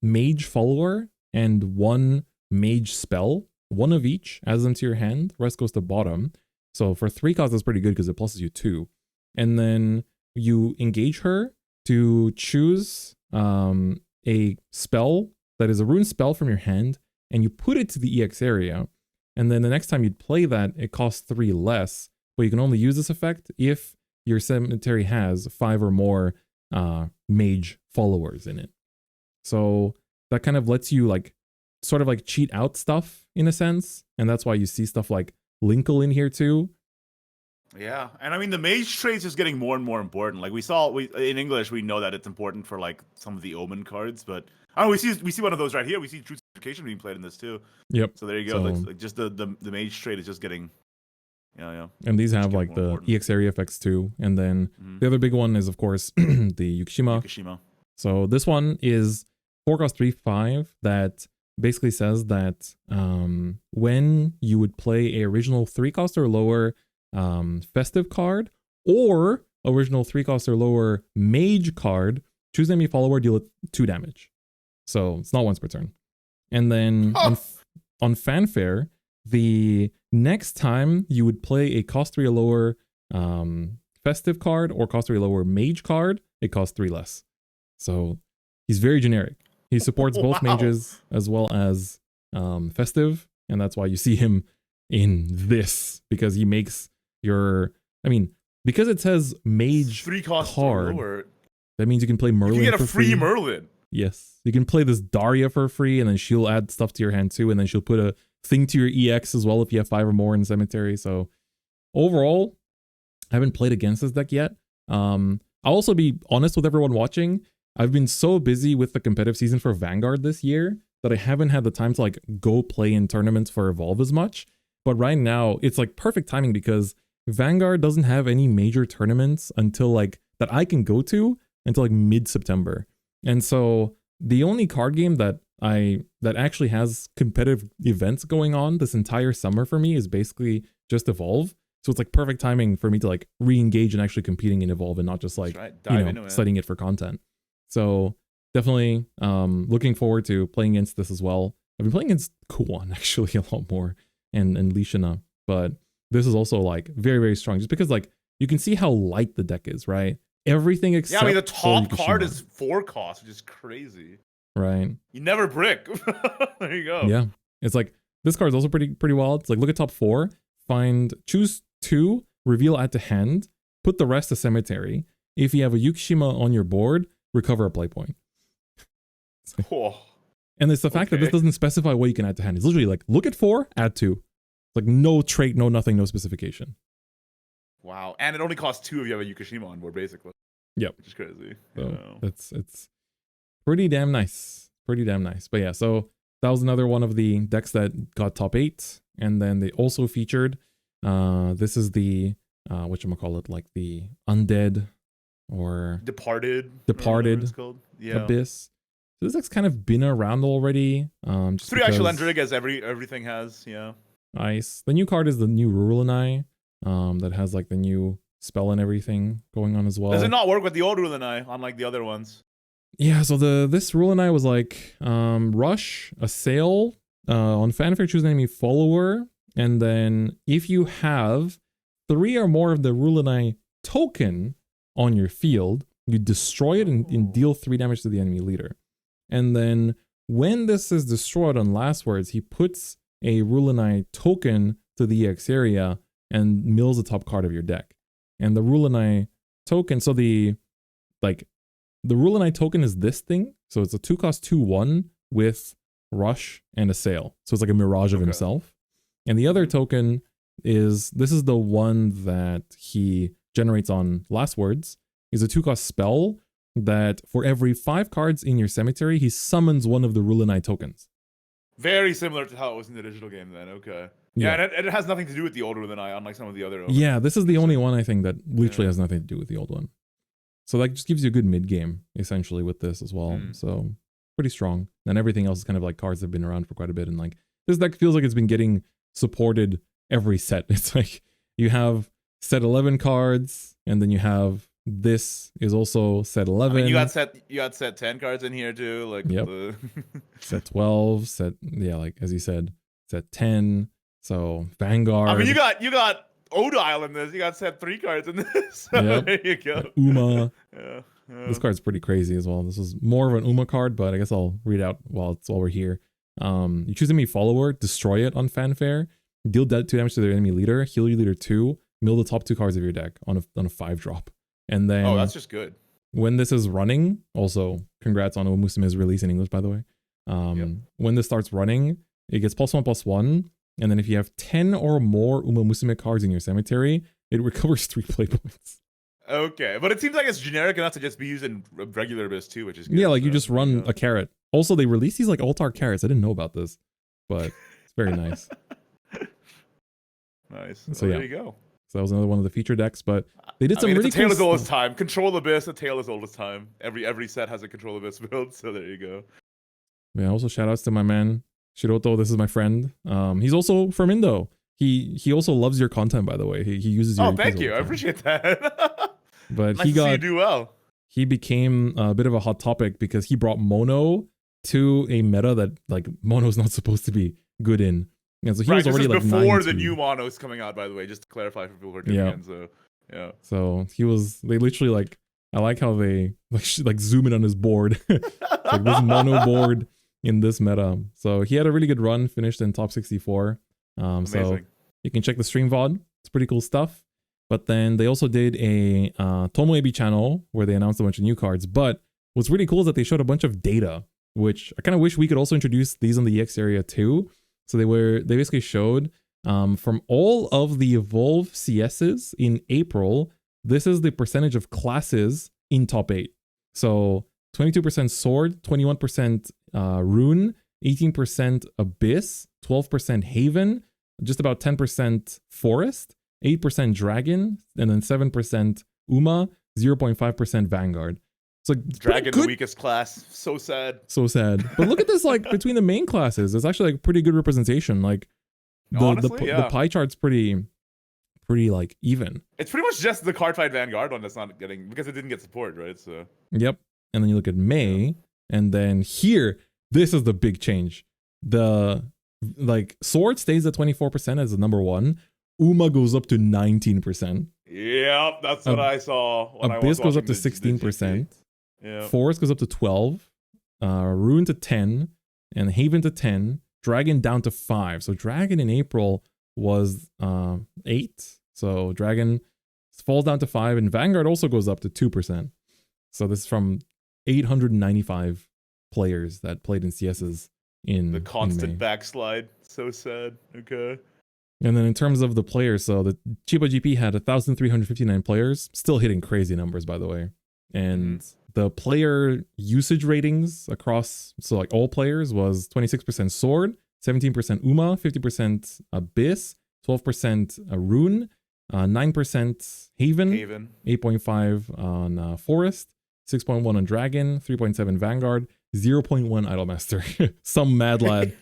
mage follower and 1 mage spell, 1 of each, adds them to your hand, the rest goes to bottom. So for 3 costs, that's pretty good because it pluses you 2. And then you engage her to choose a spell that is a rune spell from your hand, and you put it to the EX area. And then the next time you'd play that, it costs 3 less, but you can only use this effect if your cemetery has 5 or more mage followers in it. So that kind of lets you like sort of like cheat out stuff in a sense, and that's why you see stuff like Linkle in here too. Yeah, and I mean the mage traits is getting more and more important. Like we in English, we know that it's important for like some of the Omen cards, but we see one of those right here. We see Truth Education being played in this too. Yep. So there you go. Like just the mage trait is just getting, yeah. And these have like the important EX area effects too. And then the other big one is of course the Yukushima. So this one is 4 cost 3/5 that basically says that when you would play a original 3 cost or lower Festive card or original 3 cost or lower Mage card, choose enemy follower, deal 2 damage. So it's not once per turn. And then on fanfare, the next time you would play a cost 3 or lower Festive card or cost 3 or lower Mage card, it costs 3 less. So he's very generic. He supports both mages as well as Festive, and that's why you see him in this, because he makes because it says mage 3 cost card, lower, that means you can play Merlin. You get a free free. Merlin. Yes, you can play this Daria for free, and then she'll add stuff to your hand too, and then she'll put a thing to your EX as well if you have 5 or more in Cemetery. So overall, I haven't played against this deck yet. I'll also be honest with everyone watching. I've been so busy with the competitive season for Vanguard this year that I haven't had the time to like go play in tournaments for Evolve as much. But right now, it's like perfect timing because Vanguard doesn't have any major tournaments until like that I can go to until like mid-September. And so the only card game that actually has competitive events going on this entire summer for me is basically just Evolve. So it's like perfect timing for me to like re-engage and actually competing in Evolve and not just like, studying it for content. So definitely looking forward to playing against this as well. I've been playing against Kuwan actually a lot more and Lishana, but this is also like very, very strong just because like you can see how light the deck is, right? Everything except the top card is 4 cost, which is crazy. Right. You never brick. There you go. Yeah. It's like this card is also pretty wild. It's like look at top 4, choose 2, reveal add to hand, put the rest to Cemetery. If you have a Yukushima on your board, recover a play point. And it's the fact that this doesn't specify what you can add to hand. It's literally like look at 4, add 2. It's like no trait, no nothing, no specification. Wow. And it only costs 2 if you have a Yukushima on board, basically. Yep. Which is crazy. So it's pretty damn nice. Pretty damn nice. But yeah, so that was another one of the decks that got top 8. And then they also featured this is the whatchamacallit, like the Undead or Departed. It's called. Yeah. Abyss. So this deck's kind of been around already. Just 3 actual Endrig as everything has, yeah. Nice. The new card is the new Rulanai, that has like the new spell and everything going on as well. Does it not work with the old Rulanai, unlike the other ones? Yeah, so this Rulanai was like rush, assail, on fanfare choose an enemy follower, and then if you have 3 or more of the Rulanai token on your field, you destroy it and deal 3 damage to the enemy leader. And then when this is destroyed on last words, he puts a Rulanai token to the EX area and mills the top card of your deck. And the Rulanai token, so the Rulanai token is this thing. So it's a 2-cost 2/1 with rush and assail. So it's like a mirage of himself. And the other token this is the one that he generates on last words. Is a 2-cost spell that for every 5 cards in your cemetery, he summons one of the Rulanai tokens. Very similar to how it was in the digital game then, okay. Yeah, and it has nothing to do with the old Rulanai, unlike some of the other. Yeah, this is the only one I think that literally has nothing to do with the old one. So that just gives you a good mid-game, essentially, with this as well. So pretty strong. And everything else is kind of like cards that have been around for quite a bit. And like this deck feels like it's been getting supported every set. It's like you have set 11 cards, and then you have this is also set 11. I mean, you got set 10 cards in here too, like set 12, like as you said, set 10. So Vanguard. I mean, you got Odile in this. You got set 3 cards in this. So there you go. Uma. This card's pretty crazy as well. This is more of an Uma card, but I guess I'll read out while we're here. You choose enemy follower, destroy it on fanfare, deal 2 damage to their enemy leader, heal your leader 2, mill the top 2 cards of your deck on a 5-drop. And then that's just good. When this is running, also congrats on Omusume's release in English, by the way. When this starts running, it gets +1/+1, and then if you have 10 or more Uma Musume cards in your cemetery, it recovers 3 play points. Okay, but it seems like it's generic enough to just be used in regular Abyss too, which is good. Yeah, like you just run a carrot. Also, they released these like altar carrots. I didn't know about this, but it's very nice. Nice. So there you go. So that was another one of the feature decks, but they did some really cool Tale as old as time. Control Abyss, a tale as old as time. Every set has a Control Abyss build, so there you go. Yeah, also shout outs to my man, Shiroto. This is my friend. He's also from Indo. He also loves your content, by the way. He uses your thank you. I appreciate that. But nice to see you do well. He became a bit of a hot topic because he brought mono to a meta that like mono's not supposed to be good in. Yeah, so he was already like before the new mono is coming out, by the way, just to clarify for people who are tuning in. So So they literally like, I like how they like zoom in on his board. Like this mono board in this meta. So he had a really good run, finished in top 64. So you can check the stream VOD. It's pretty cool stuff. But then they also did a Tomoebi channel where they announced a bunch of new cards. But what's really cool is that they showed a bunch of data, which I kind of wish we could also introduce these on the EX area too. So they basically showed from all of the Evolve CSs in April, this is the percentage of classes in top 8. So 22% Sword, 21% Rune, 18% Abyss, 12% Haven, just about 10% Forest, 8% Dragon, and then 7% Uma, 0.5% Vanguard. So Dragon, the weakest class. So sad. So sad. But look at this, like, between the main classes, it's actually like pretty good representation. Like, the pie chart's pretty like even. It's pretty much just the Cardfight Vanguard one that's not getting, because it didn't get support, right? So yep. And then you look at May, and then here, this is the big change. The Sword stays at 24% as the number one. Uma goes up to 19%. Yep, that's what I saw. Abyss goes up to 16%. Yeah. Forest goes up to 12. Rune to 10, and Haven to 10. Dragon down to 5. So Dragon in April was 8. So Dragon falls down to 5, and Vanguard also goes up to 2%. So this is from 895 players that played in CSs in the constant in May. backslide. So sad. Okay. And then in terms of the players, so the Chiba GP had 1,359 players, still hitting crazy numbers, by the way. And the player usage ratings across, so like all players, was 26% Sword, 17% Uma, 50% Abyss, 12% Rune, 9% Haven, 8.5 on Forest, 6.1 on Dragon, 3.7 Vanguard, 0.1 Idolmaster. Some mad lad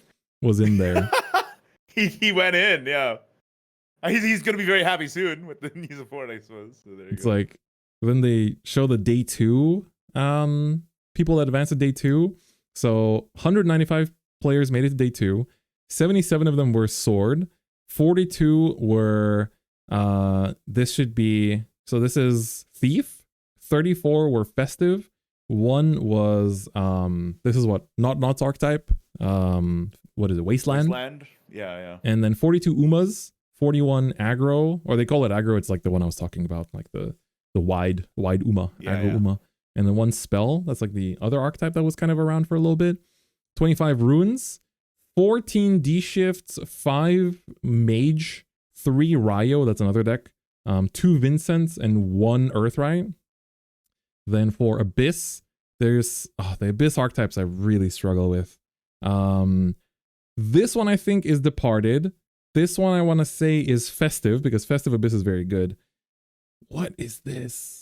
was in there. He went in, yeah. He's gonna be very happy soon with the new support, I suppose. So there you go. Like, then they show the day 2 people that advanced to day 2. So 195 players made it to day 2. 77 of them were Sword. 42 were this should be, so this is Thief. 34 were Festive. 1 was this is what Not's Archetype. What is it? Wasteland. Yeah. And then 42 Umas, 41 Aggro, or they call it Aggro. It's like the one I was talking about, like the wide Uma, Aggro Uma. And then 1 Spell. That's like the other archetype that was kind of around for a little bit. 25 Runes, 14 D-Shifts, 5 Mage, 3 Ryo, that's another deck, 2 Vincents, and 1 Earthright. Then for Abyss, there's the Abyss archetypes I really struggle with. This one I think is Departed. This one I want to say is Festive, because Festive Abyss is very good. What is this?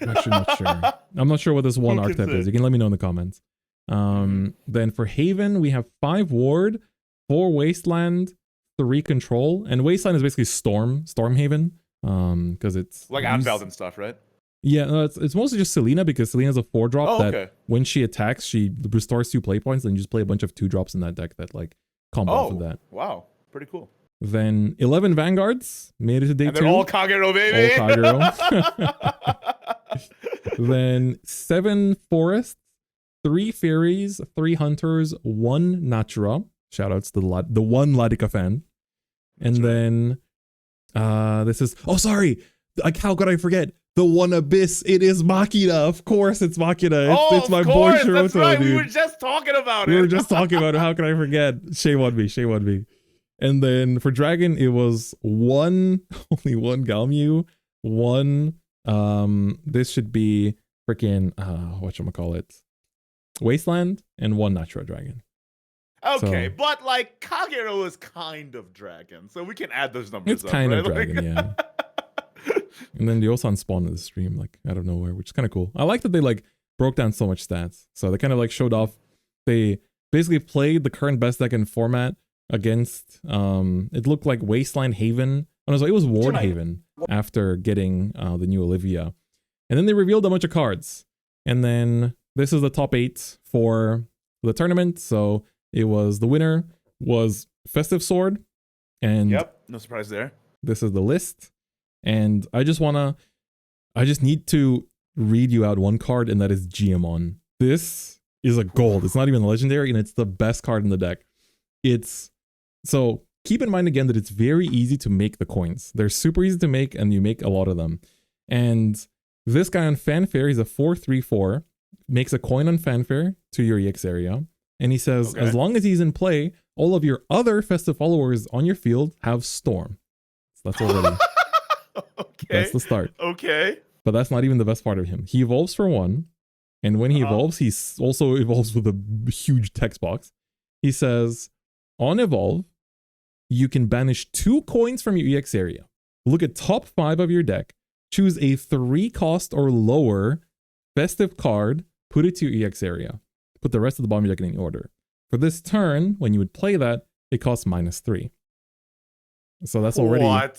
I'm actually not sure. I'm not sure what this one archetype is. You can let me know in the comments. Then for Haven, we have 5 Ward, 4 Wasteland, 3 Control, and Wasteland is basically Storm Haven, because it's like Anveld and stuff, right? Yeah, it's mostly just Selena, because Selena's a 4-drop when she attacks, she restores 2 play points, and you just play a bunch of 2-drops in that deck that like combo off of that. Wow, pretty cool. Then 11 Vanguards made it to day 2. And they're all Kagero, baby! All Kagero. Then 7 Forests, 3 Fairies, 3 Hunters, 1 Natura. Shoutouts to the one Ladika fan. And then this is, like, how could I forget? The 1 Abyss, it is Machina. Of course it's Machina. It's my boy Shiroto, that's right. dude. We were just talking about it. We were just talking about it. How can I forget? Shame on me. And then for Dragon, it was only 1 Galmieux, 1 this should be freaking whatchamacallit, Wasteland, and 1 Natura Dragon. Okay, so, but like Kagero is kind of Dragon, so we can add those numbers. It's kind of Dragon, yeah. And then the Osan spawned in the stream, like, out of nowhere, which is kind of cool. I like that they like broke down so much stats. So they kind of like showed off. They basically played the current best deck in format against it looked like Wasteland Haven. Oh, no, it was Ward Haven after getting the new Olivia. And then they revealed a bunch of cards. And then this is the top 8 for the tournament. So it was, the winner was Festive Sword. And yep, no surprise there. This is the list. And I just need to read you out 1 card, and that is Gemmon. This is a gold. It's not even legendary, and it's the best card in the deck. So keep in mind again that it's very easy to make the coins. They're super easy to make, and you make a lot of them. And this guy on Fanfare, he's a 4/3/4, makes a coin on Fanfare to your EX area. And he says, as long as he's in play, all of your other Festive followers on your field have Storm. So that's already Okay. that's the start. Okay. But that's not even the best part of him. He evolves for 1, and when he evolves, he also evolves with a huge text box. He says, on evolve, you can banish 2 coins from your EX area. Look at top 5 of your deck. Choose a 3 cost or lower Festive card. Put it to your EX area. Put the rest of the bottom of your deck in any order. For this turn, when you would play that, it costs -3. So that's already... What?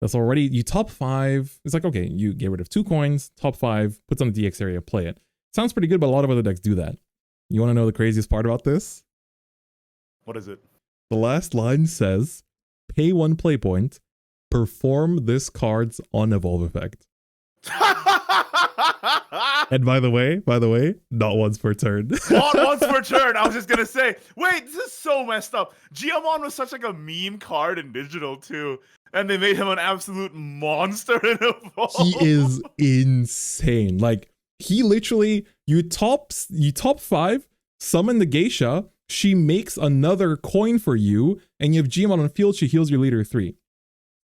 That's already... You top 5... It's like, okay, you get rid of 2 coins, top 5, puts on the DX area, play it. Sounds pretty good, but a lot of other decks do that. You want to know the craziest part about this? What is it? The last line says, pay 1 play point, perform this card's on-evolve effect. And by the way, not once per turn. Not once per turn. I was just gonna say, wait, this is so messed up. Gemmon was such like a meme card in digital too, and they made him an absolute monster in Evolve. He is insane. Like, he literally, you top 5, summon the Geisha, she makes another coin for you, and you have Gemmon on field, she heals your leader 3.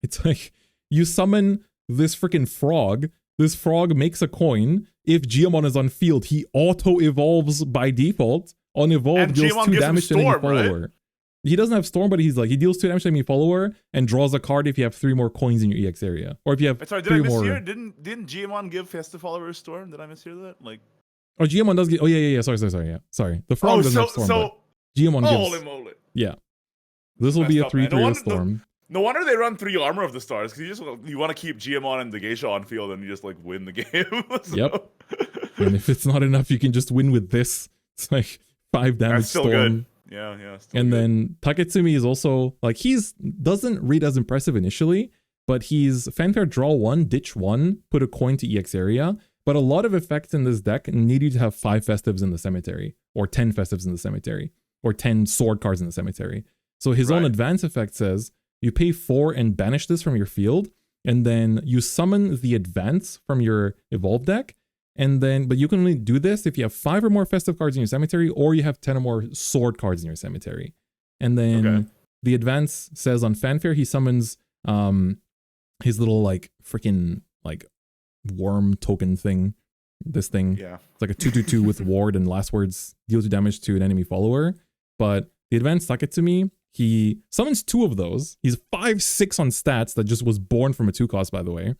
It's like, you summon this freaking frog, this frog makes a coin. If Gemmon is on field, he auto-evolves by default. On evolve, deals 2 damage to any follower. Right? He doesn't have Storm, but he's like, he deals 2 damage to any follower and draws a card if you have 3 more coins in your EX area. Or if you have sorry, did 3 I more... mishear? Didn't Gemmon give Festive followers Storm? Did I mishear that? Like, oh, Gemmon does get... Oh, yeah. Sorry. The frog doesn't have Storm, but Gemmon gives... Holy moly. Yeah. This will be a 3/3 Storm. No wonder they run 3 Armor of the Stars, because you want to keep Gemmon and the Geisha on field and you just like win the game. So. Yep. And if it's not enough, you can just win with this. It's like 5 damage That's still Storm. Good. Yeah. And then Takatsumi is also like, doesn't read as impressive initially, but he's Fanfare draw 1, ditch 1, put a coin to EX area. But a lot of effects in this deck need you to have 5 Festives in the cemetery, or 10 Festives in the cemetery, or 10 sword cards in the cemetery. So his own advance effect says, you pay 4 and banish this from your field, and then you summon the advance from your evolve deck, and then, but you can only do this if you have 5 or more Festive cards in your cemetery, or you have 10 or more sword cards in your cemetery. And then the advance says on Fanfare, he summons his little like freaking like worm token thing. This thing. Yeah. It's like a 2/2/2 with ward, and last words deal 2 damage to an enemy follower. But the advance Takatsumi, he summons 2 of those. He's 5/6 on stats, that just was born from a 2 cost, by the way.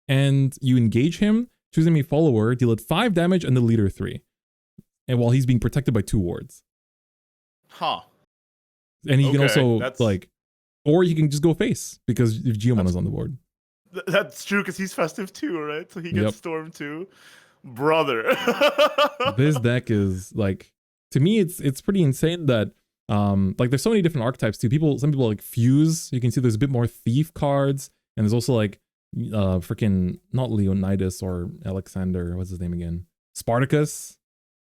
And you engage him, choose enemy follower, deal it 5 damage and the leader 3. And while he's being protected by 2 wards. Huh. And he can also like, or he can just go face, because if Gemmon is on the board. That's true, because he's Festive too, right? So he gets Storm too. Brother. This deck is like, to me, it's pretty insane that like there's so many different archetypes too. Some people like Fuse. You can see there's a bit more Thief cards, and there's also like freaking not Leonidas or Alexander. What's his name again? Spartacus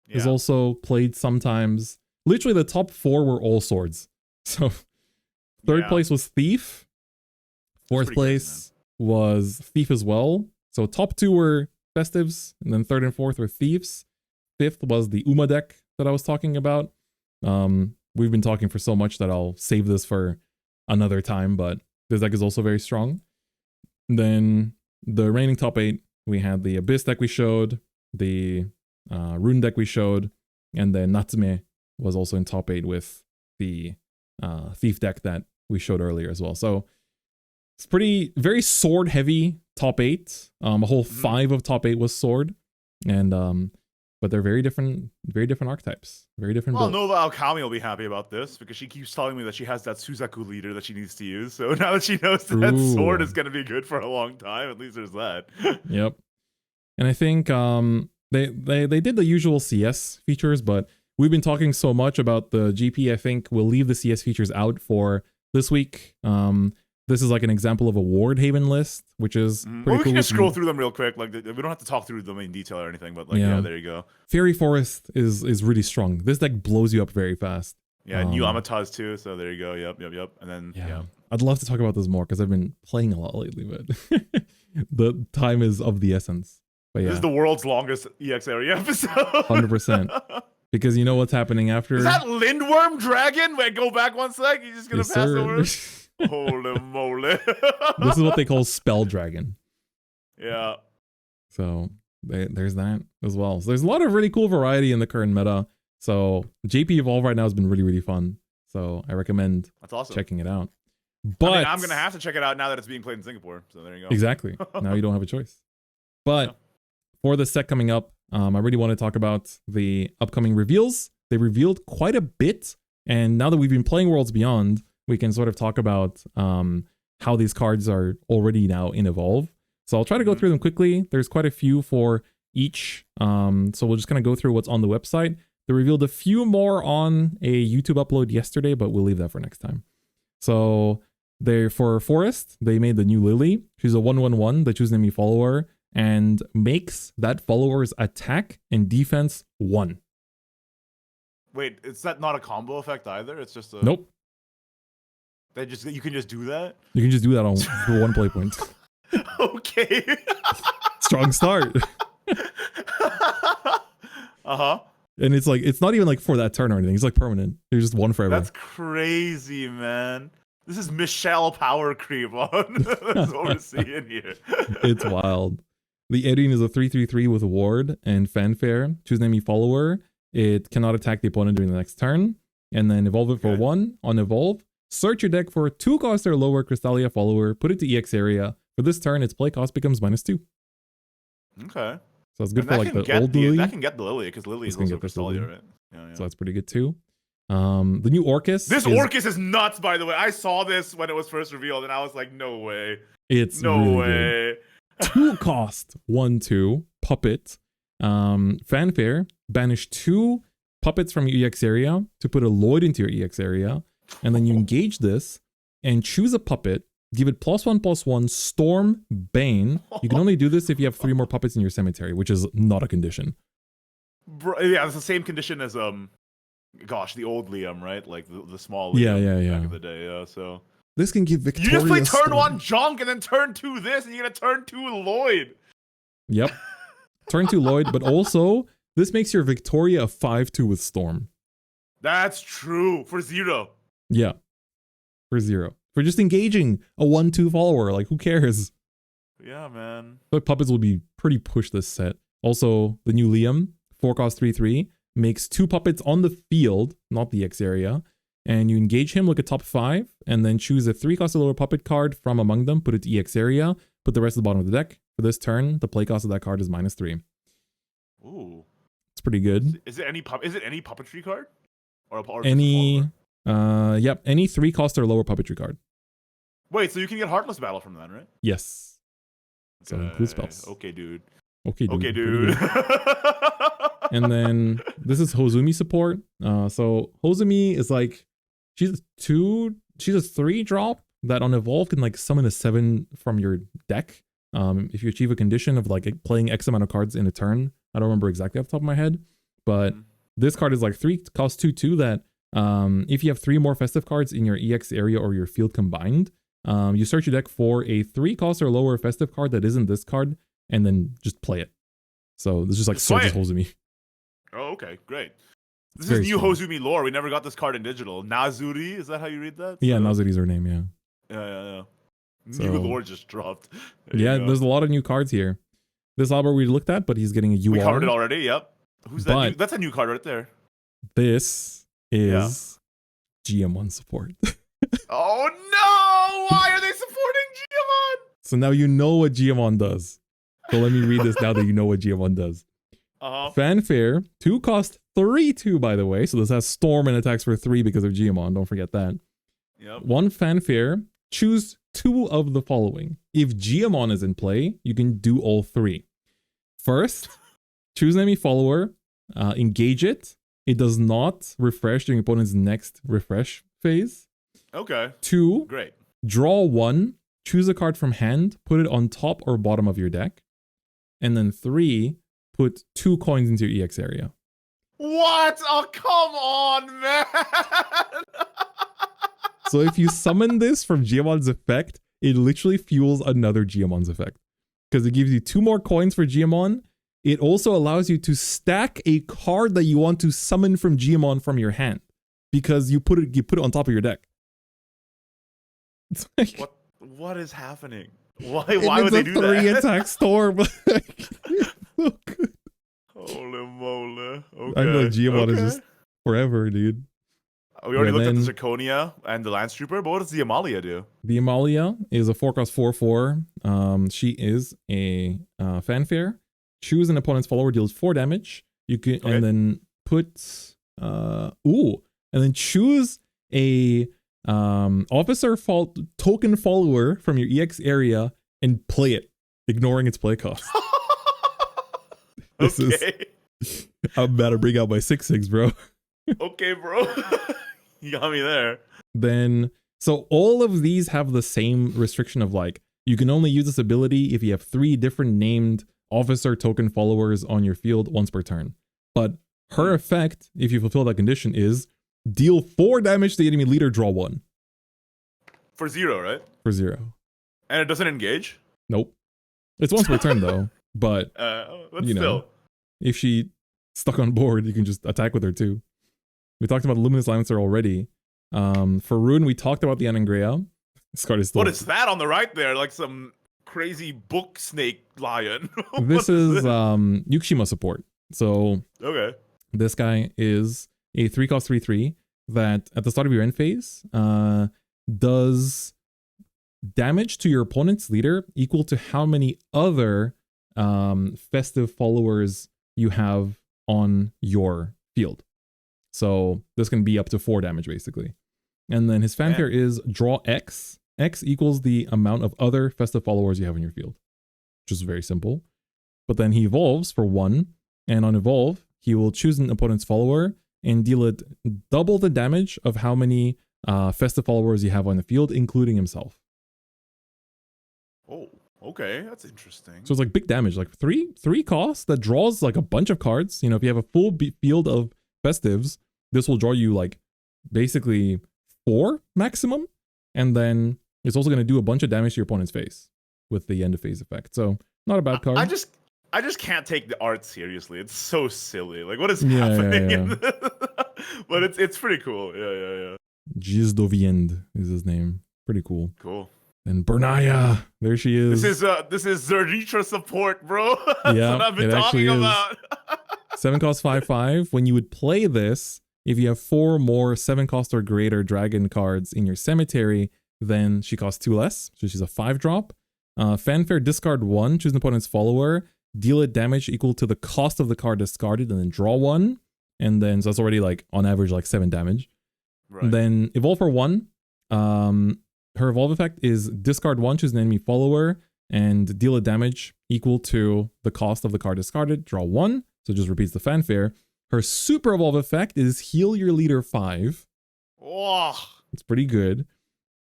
is also played sometimes. Literally, the top 4 were all swords. So third place was Thief. Fourth place was Thief as well. So top 2 were Festives, and then 3rd and 4th were Thieves. 5th was the Uma deck that I was talking about. We've been talking for so much that I'll save this for another time, but this deck is also very strong. Then the reigning top 8, we had the Abyss deck we showed, the Rune deck we showed, and then Natsume was also in top 8 with the Thief deck that we showed earlier as well. So it's very sword heavy top 8. A whole 5 of top 8 was sword, and but they're very different archetypes, very different. Well, Nova Alchemy will be happy about this, because she keeps telling me that she has that Suzaku leader that she needs to use. So now that she knows that sword is going to be good for a long time, at least there's that. Yep. And I think they did the usual CS features, but we've been talking so much about the GP. I think we'll leave the CS features out for this week. This is like an example of a Ward Haven list, which is pretty cool. We can just scroll through them real quick. Like, we don't have to talk through them in detail or anything, but like, yeah, there you go. Fairy Forest is really strong. This deck blows you up very fast. Yeah, new Amataz too, so there you go. Yep. And then, I'd love to talk about this more, because I've been playing a lot lately, but the time is of the essence. But this is the world's longest EX area episode. 100%. because you know what's happening after. Is that Lindworm Dragon? Wait, go back one sec. You're just gonna Yes, pass sir. over. Holy moly! This is what they call Spell Dragon. Yeah. So there's that as well. So there's a lot of really cool variety in the current meta. So JP Evolve right now has been really, really fun. So I recommend That's awesome. checking it out. But I mean, I'm gonna have to check it out now that it's being played in Singapore. So there you go. Exactly. Now you don't have a choice. But for the set coming up, I really want to talk about the upcoming reveals. They revealed quite a bit, and now that we've been playing Worlds Beyond, we can sort of talk about how these cards are already now in Evolve. So I'll try to go through them quickly. There's quite a few for each, so we'll just kind of go through what's on the website. They revealed a few more on a YouTube upload yesterday, but we'll leave that for next time. So for Forest, they made the new Lily. She's a 1/1/1 that chooses an enemy follower and makes that follower's attack and defense 1. Wait, is that not a combo effect either? It's just a Nope. You can just do that? You can just do that for 1 play point. Okay. Strong start. Uh-huh. And it's like, it's not even like for that turn or anything. It's like permanent. You're just 1 forever. That's crazy, man. This is Michelle power creep on. That's what we're seeing here. It's wild. The Erin is a 3/3/3 with Ward and Fanfare. Choose an enemy follower. It cannot attack the opponent during the next turn. And then evolve it for 1. On evolve, search your deck for a 2-cost or lower Crystalia follower. Put it to EX area. For this turn, its play cost becomes -2. Okay. So it's good And for like the old Lily. That can get the Lily, because Lily is also Crystalia, right? Yeah. So that's pretty good too. The new Orchis. Orchis is nuts, by the way. I saw this when it was first revealed, and I was like, no way. It's no really way. Good. 2-cost 1/2 puppet. Fanfare. Banish 2 puppets from your EX area to put a Lloyd into your EX area, and then you engage this and choose a puppet. Give it +1/+1 Storm Bane. You can only do this if you have 3 more puppets in your cemetery, which is not a condition. Bro, yeah, it's the same condition as gosh, the old Liam, right? Like the small Liam yeah. back in the day. Yeah, so this can give Victoria. You just play turn Storm. 1 Junk and then turn 2 this, and you get a turn 2 Lloyd. Yep. Turn 2 Lloyd, but also this makes your Victoria a 5/2 with Storm. That's true for 0. Yeah, for 0. For just engaging a 1/2 follower, like who cares? Yeah, man. But puppets will be pretty push this set. Also, the new Liam, 4-cost 3/3, makes 2 puppets on the field, not the X area, and you engage him, look at top 5, and then choose a 3-cost or lower puppet card from among them, put it to EX area, put the rest at the bottom of the deck. For this turn, the play cost of that card is -3. Ooh, it's pretty good. Is it any puppetry card? Or any? Yep, any 3-cost or lower puppetry card. Wait, so you can get Heartless Battle from that, right? Yes. So include spells. Okay, dude. Okay, dude. Okay, dude. And then this is Hosumi support. So Hosumi is like, she's a 3-drop that on evolve can like summon a 7 from your deck. If you achieve a condition of like playing X amount of cards in a turn. I don't remember exactly off the top of my head, but this card is like 3-cost 2/2 that if you have 3 more Festive cards in your EX area or your field combined, you search your deck for a 3-cost or lower Festive card that isn't this card, and then just play it. So this is just like Surge's Hosumi. Oh, okay, great. This is new Hosumi lore. We never got this card in digital. Nazuri, is that how you read that? Yeah, Nazuri's her name, yeah. Yeah. So, new lore just dropped. There's a lot of new cards here. This Albert we looked at, but he's getting a UR. We covered it already, yep. Who's that? That's a new card right there. This is GM1 support. Oh no! Why are they supporting GM1? So now you know what GM1 does. So let me read this now that you know what GM1 does. Fanfare, 2-cost 3/2, by the way. So this has Storm and attacks for 3 because of GM1. Don't forget that. Yep. 1 Fanfare, choose 2 of the following. If GM1 is in play, you can do all 3. First, choose an enemy follower, engage it. It does not refresh during opponent's next refresh phase. Okay. 2, great. Draw 1, choose a card from hand, put it on top or bottom of your deck. And then 3, put 2 coins into your EX area. What? Oh, come on, man. So if you summon this from GM1's effect, it literally fuels another GM1's effect. Because it gives you 2 more coins for GM1. it also allows you to stack a card that you want to summon from Gemmon from your hand, because you put it on top of your deck. It's like, what is happening? Why would they do that? It's a 3-attack storm. It's so good. Holy moly. Okay. I know Gemmon is just forever, dude. We already looked at the Zirconia and the Lance Trooper, but what does the Amalia do? The Amalia is a 4-cost 4/4. She is a fanfare. Choose an opponent's follower, deals 4 damage. You can and then put and then choose a officer token follower from your EX area and play it, ignoring its play cost. This is I'm about to bring out my 6/6, bro. Okay, bro. You got me there. Then, so all of these have the same restriction of like, you can only use this ability if you have 3 different named officer token followers on your field once per turn. But her effect, if you fulfill that condition, is deal 4 damage to the enemy leader, draw 1. For 0, right? For 0. And it doesn't engage? Nope. It's once per turn though. But, you know, if she stuck on board, you can just attack with her too. We talked about Luminous Lancer already. For Rune, we talked about the Anangrea. This card is still... What is that on the right there? Like some crazy book snake lion. This is Yukushima support. So this guy is a 3-cost 3/3 that at the start of your end phase does damage to your opponent's leader equal to how many other festive followers you have on your field. So this can be up to 4 damage basically. And then his fanfare is draw X. X equals the amount of other festive followers you have in your field, which is very simple. But then he evolves for 1, and on evolve, he will choose an opponent's follower and deal it double the damage of how many festive followers you have on the field, including himself. Oh, okay, that's interesting. So it's like big damage, like 3 costs that draws like a bunch of cards. You know, if you have a full field of festives, this will draw you like basically 4 maximum, and then it's also going to do a bunch of damage to your opponent's face with the end of phase effect. So not a bad card. I just can't take the art seriously. It's so silly. Like, what is happening? Yeah. But it's pretty cool. Yeah. Gizdovient is his name. Pretty cool. Cool. And Bernaya, there she is. This is Zernitra support, bro. That's yeah, what I've been talking about. 7-cost 5/5. When you would play this, if you have 4 more 7-cost or greater dragon cards in your cemetery, then she costs 2 less. So she's a 5-drop. Fanfare, discard 1, choose an opponent's follower, deal it damage equal to the cost of the card discarded, and then draw 1. And then, so that's already like on average like 7 damage. Right. Then evolve for 1. Her evolve effect is discard 1, choose an enemy follower, and deal a damage equal to the cost of the card discarded, draw 1. So it just repeats the fanfare. Her super evolve effect is heal your leader 5. Oh. It's pretty good.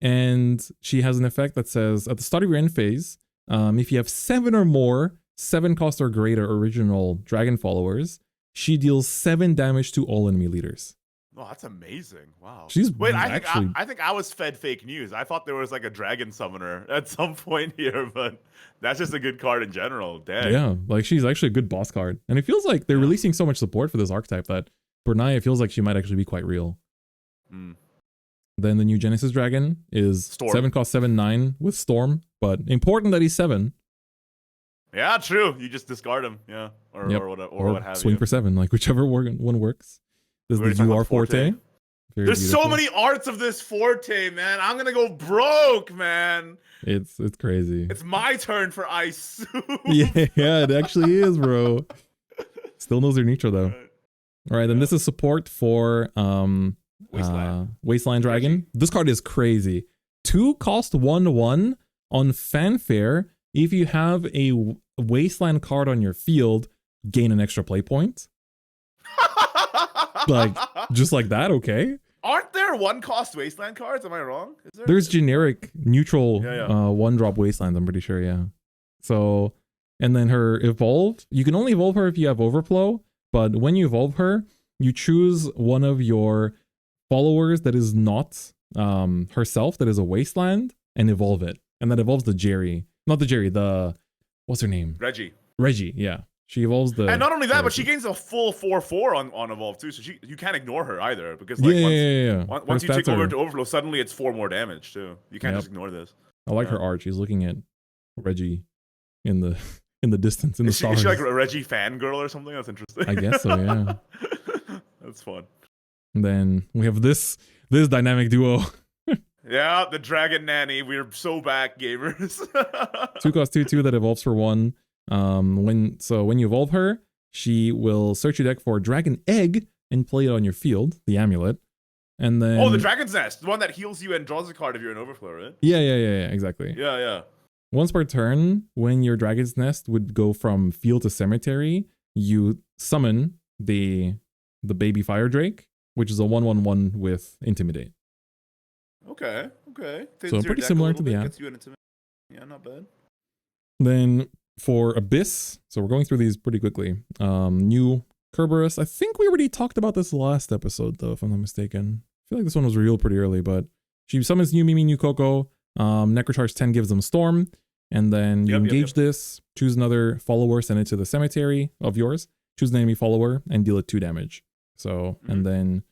And she has an effect that says at the start of your end phase, if you have 7 or more 7-cost or greater original dragon followers, she deals 7 damage to all enemy leaders. Oh, that's amazing. Wow. I think I was fed fake news. I thought there was like a dragon summoner at some point here, but that's just a good card in general. Dang. Yeah, like she's actually a good boss card. And it feels like they're releasing so much support for this archetype that Bernaya feels like she might actually be quite real. Then the new Genesis Dragon is Storm. 7-cost 7/9 with Storm, but important that he's 7. Yeah, true. You just discard him, yeah, or what have swing you. for 7, like whichever one works. This is the UR Forte. There's so many arts of this Forte, man. I'm gonna go broke, man. It's crazy. It's my turn for ice. yeah, it actually is, bro. Still knows their Nitro though. All right, then this is support for Wasteland Dragon. This card is crazy. 2 cost 1/1 on fanfare. If you have a Wasteland card on your field, gain an extra play point. Like, just like that, okay? Aren't there 1-cost Wasteland cards? Am I wrong? Is there? There's generic neutral 1-drop Wastelands, I'm pretty sure, yeah. So, and then her evolve, you can only evolve her if you have Overflow, but when you evolve her, you choose one of your followers that is not herself, that is a Wasteland, and evolve it. And that evolves the Jerry. Not the Jerry, what's her name? Reggie, yeah. She evolves the. And not only that, but she gains a full 4/4 on evolve too. So you can't ignore her either, because once you take over to overflow, suddenly it's 4 more damage too. You can't just ignore this. I like her art. She's looking at Reggie in the distance in the stars. Is she like a Reggie fangirl or something? That's interesting. I guess so. Yeah. That's fun. And then we have this dynamic duo. Yeah, the Dragon Nanny. We're so back, gamers. 2 cost 2/2 that evolves for 1. When you evolve her, she will search your deck for a dragon egg and play it on your field, the amulet. And then the Dragon's Nest, the one that heals you and draws a card if you're in overflow, right? Yeah, exactly. Yeah. Once per turn, when your Dragon's Nest would go from field to cemetery, you summon the baby fire drake, which is a 1/1/1 with intimidate. Okay. So pretty similar to the app. Yeah, not bad. Then for Abyss, so we're going through these pretty quickly. New Kerberos. I think we already talked about this last episode, though, if I'm not mistaken. I feel like this one was revealed pretty early, but she summons new Mimi, new Coco. Necrocharge 10 gives them Storm, and then you engage this, choose another follower, send it to the cemetery of yours, choose an enemy follower, and deal it 2 damage. So, and then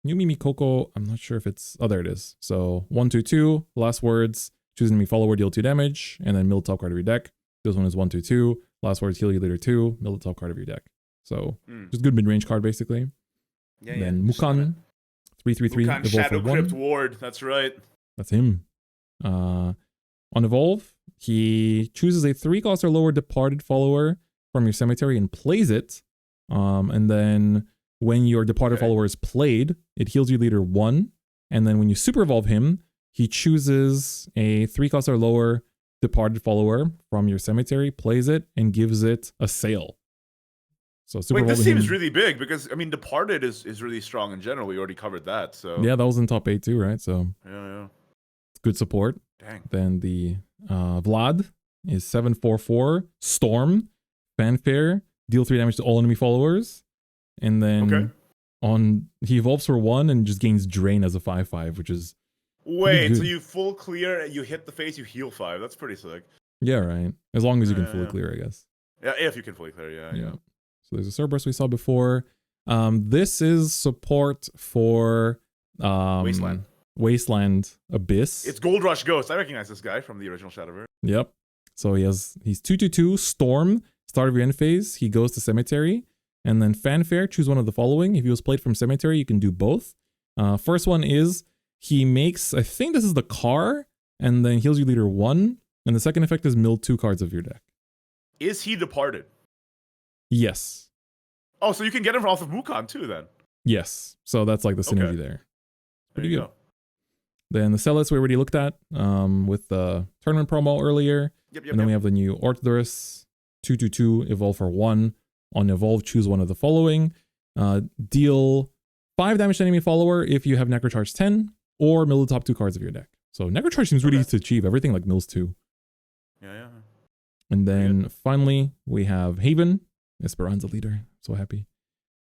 new Mimi Coco, I'm not sure if it's, there it is. So 1/2/2, last words, choose an enemy follower, deal 2 damage, and then mill the top card of your deck. This one is 1/2/2, last words, heal you later 2, mill the top card of your deck. So just good mid-range card basically. Yeah. Then Mukan, 3/3/3, Mukan, Shadow Crypt Ward, that's right. That's him. On evolve, he chooses a 3 cost or lower departed follower from your cemetery and plays it. And then when your departed follower is played, it heals your leader 1. And then when you super evolve him, he chooses a 3 cost or lower departed follower from your cemetery, plays it, and gives it a sail. So super this seems really big, because I mean departed is really strong in general. We already covered that. So yeah, that was in top 8 too, right? So yeah. Good support. Dang. Then the Vlad is 7/4/4 Storm, Fanfare, deal 3 damage to all enemy followers. And then he evolves for 1 and just gains Drain as a 5/5, which is so you full clear, you hit the face, you heal 5. That's pretty sick. Yeah, right. As long as you can fully clear, I guess. Yeah, if you can fully clear, yeah. So there's a Cerberus we saw before. This is support for Wasteland Abyss. It's Gold Rush Ghost. I recognize this guy from the original Shadowverse. Yep. So he's 2/2/2 Storm. Start of your end phase, he goes to cemetery. And then Fanfare, choose one of the following. If he was played from cemetery, you can do both. First one is he makes, I think this is the car, and then heals your leader 1. And the second effect is mill 2 cards of your deck. Is he departed? Yes. Oh, so you can get him off of Mukan too then? Yes. So that's like the synergy there. Pretty good. Go. Then the Celis we already looked at with the tournament promo earlier. And then we have the new Orchis, 2/2/2, evolve for 1. On evolve, choose one of the following. Deal 5 damage to enemy follower if you have Necrocharge 10, or mill the top 2 cards of your deck. So Necrocharge seems really easy to achieve. Everything like mills 2. Yeah. And then finally, we have Haven, Esperanza leader. So happy.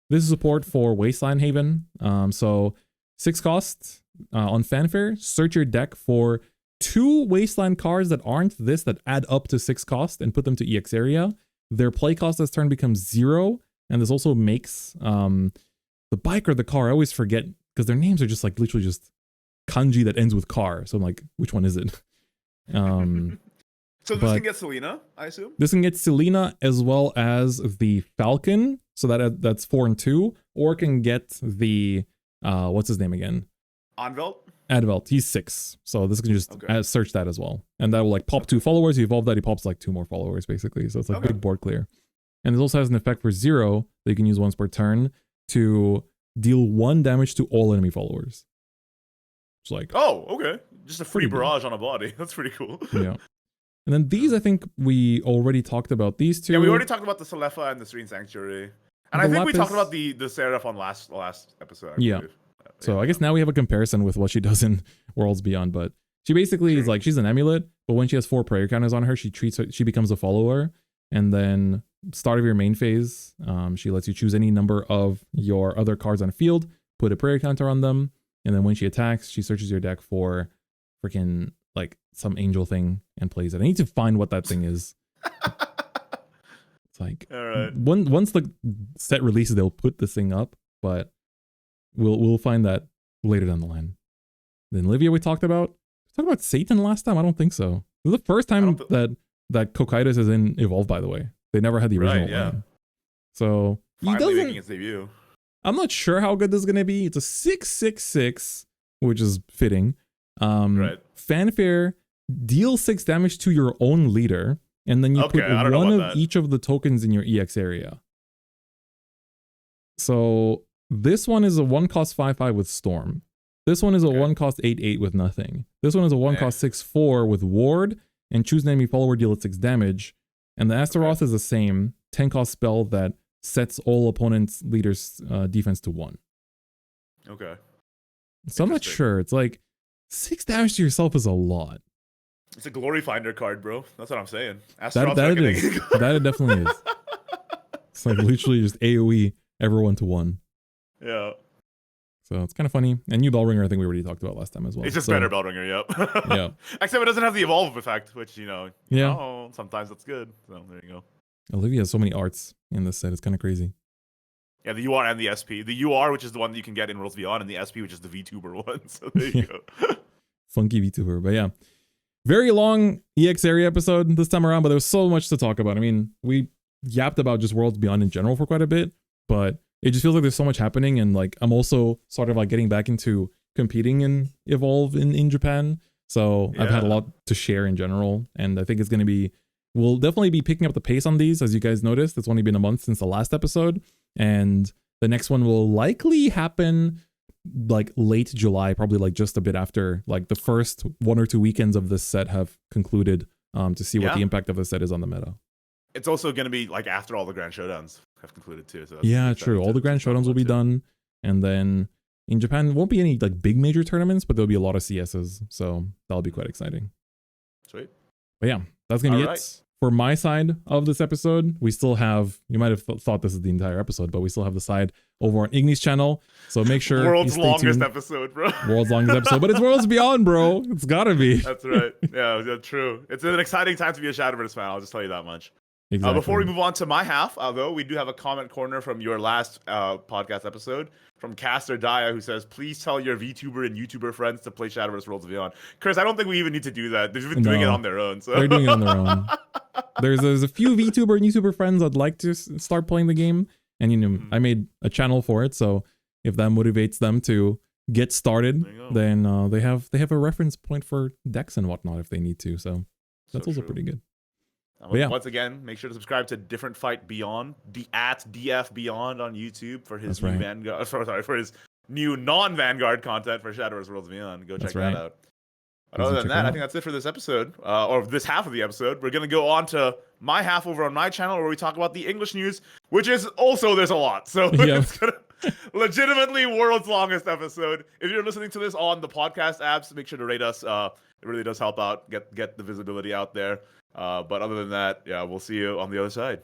This is support for Wasteland Haven. So 6 cost on Fanfare. Search your deck for 2 Wasteland cards that aren't this, that add up to 6 cost, and put them to EX area. Their play cost this turn becomes 0. And this also makes the bike or the car, I always forget, because their names are just like literally just kanji that ends with car. So I'm like, which one is it? So this can get Selena, I assume? This can get Selena as well as the Falcon. So that's 4 and 2. Or can get the, what's his name again? Advelt. He's 6. So this can just search that as well. And that will like pop 2 followers. You evolve that, he pops like 2 more followers basically. So it's like big board clear. And it also has an effect for 0 that you can use once per turn to deal 1 damage to all enemy followers. It's like, just a free barrage on a body. That's pretty cool. Yeah. And then these, I think we already talked about these 2. Yeah, we already talked about the Selefa and the Serene Sanctuary. And I think we talked about the Seraph on last episode. I believe. So I guess now we have a comparison with what she does in Worlds Beyond. But she basically is like, she's an amulet, but when she has 4 prayer counters on her, she becomes a follower. And then start of your main phase, she lets you choose any number of your other cards on field, put a prayer counter on them, and then when she attacks, she searches your deck for freaking like some angel thing and plays it. I need to find what that thing is. It's like All right. once the set releases, they'll put this thing up, but we'll find that later down the line. Then Livia, we talked about Satan last time. I don't think so. This is the first time that Cocytus is in Evolve. By the way, they never had the original one. So finally making its debut. I'm not sure how good this is gonna be. It's a 6/6/6, which is fitting. Fanfare, deal 6 damage to your own leader, and then you put one of each of the tokens in your EX area. So this one is a 1-cost 5/5 with Storm. This one is a 1-cost 8/8 with nothing. This one is a 1-cost 6/4 with Ward, and choose an enemy follower, deal it 6 damage. And the Astaroth is the same 10-cost spell that sets all opponents' leaders' defense to 1. Okay. So I'm not sure. It's like 6 damage to yourself is a lot. It's a Glory Finder card, bro. That's what I'm saying. That it is. That it definitely is. It's like literally just AoE everyone to 1. Yeah. So it's kind of funny. And new Bellringer, I think we already talked about last time as well. It's just better Bellringer, yep. Yeah. Except it doesn't have the evolve effect, which, sometimes that's good. So there you go. Olivia has so many arts in this set. It's kind of crazy. Yeah, the UR and the SP. The UR, which is the one that you can get in Worlds Beyond, and the SP, which is the VTuber one. So there you go. Funky VTuber. But yeah. Very long EX area episode this time around, but there was so much to talk about. I mean, we yapped about just Worlds Beyond in general for quite a bit, but it just feels like there's so much happening, and like I'm also sort of like getting back into competing in Evolve in Japan. So I've had a lot to share in general, and I think it's going to be, we'll definitely be picking up the pace on these. As you guys noticed, it's only been a month since the last episode, and the next one will likely happen like late July, probably like just a bit after like the first 1 or 2 weekends of this set have concluded, to see what the impact of the set is on the meta. It's also going to be like after all the Grand Showdowns have concluded too. So yeah, true. All the Grand Showdowns will be done, and then in Japan there won't be any like big major tournaments, but there'll be a lot of CSs, so that'll be quite exciting. Sweet. But yeah, that's gonna be it for my side of this episode. We still have, you might have thought this is the entire episode, but we still have the side over on Igni's channel, so make sure World's longest episode, bro. World's longest episode, but it's Worlds Beyond, bro. It's gotta be. That's right. Yeah, that's true. It's an exciting time to be a Shadowverse fan, I'll just tell you that much. Exactly. Before we move on to my half, though, we do have a comment corner from your last podcast episode from Caster Daya, who says, please tell your VTuber and YouTuber friends to play Shadowverse Worlds Beyond. Chris, I don't think we even need to do that. They've been doing it on their own. So. They're doing it on their own. There's a few VTuber and YouTuber friends I'd like to start playing the game. And, I made a channel for it. So if that motivates them to get started, then they have a reference point for decks and whatnot if they need to. So that's also pretty good. Once again, make sure to subscribe to DifferentFight Beyond, at DF Beyond on YouTube for his new Vanguard. For his new non-Vanguard content for Shadowverse Worlds Beyond. Go check that out. But other than that, I think that's it for this episode, or this half of the episode. We're gonna go on to my half over on my channel where we talk about the English news, which is also there's a lot. So it's gonna legitimately world's longest episode. If you're listening to this on the podcast apps, make sure to rate us. It really does help out, get the visibility out there. But other than that, yeah, we'll see you on the other side.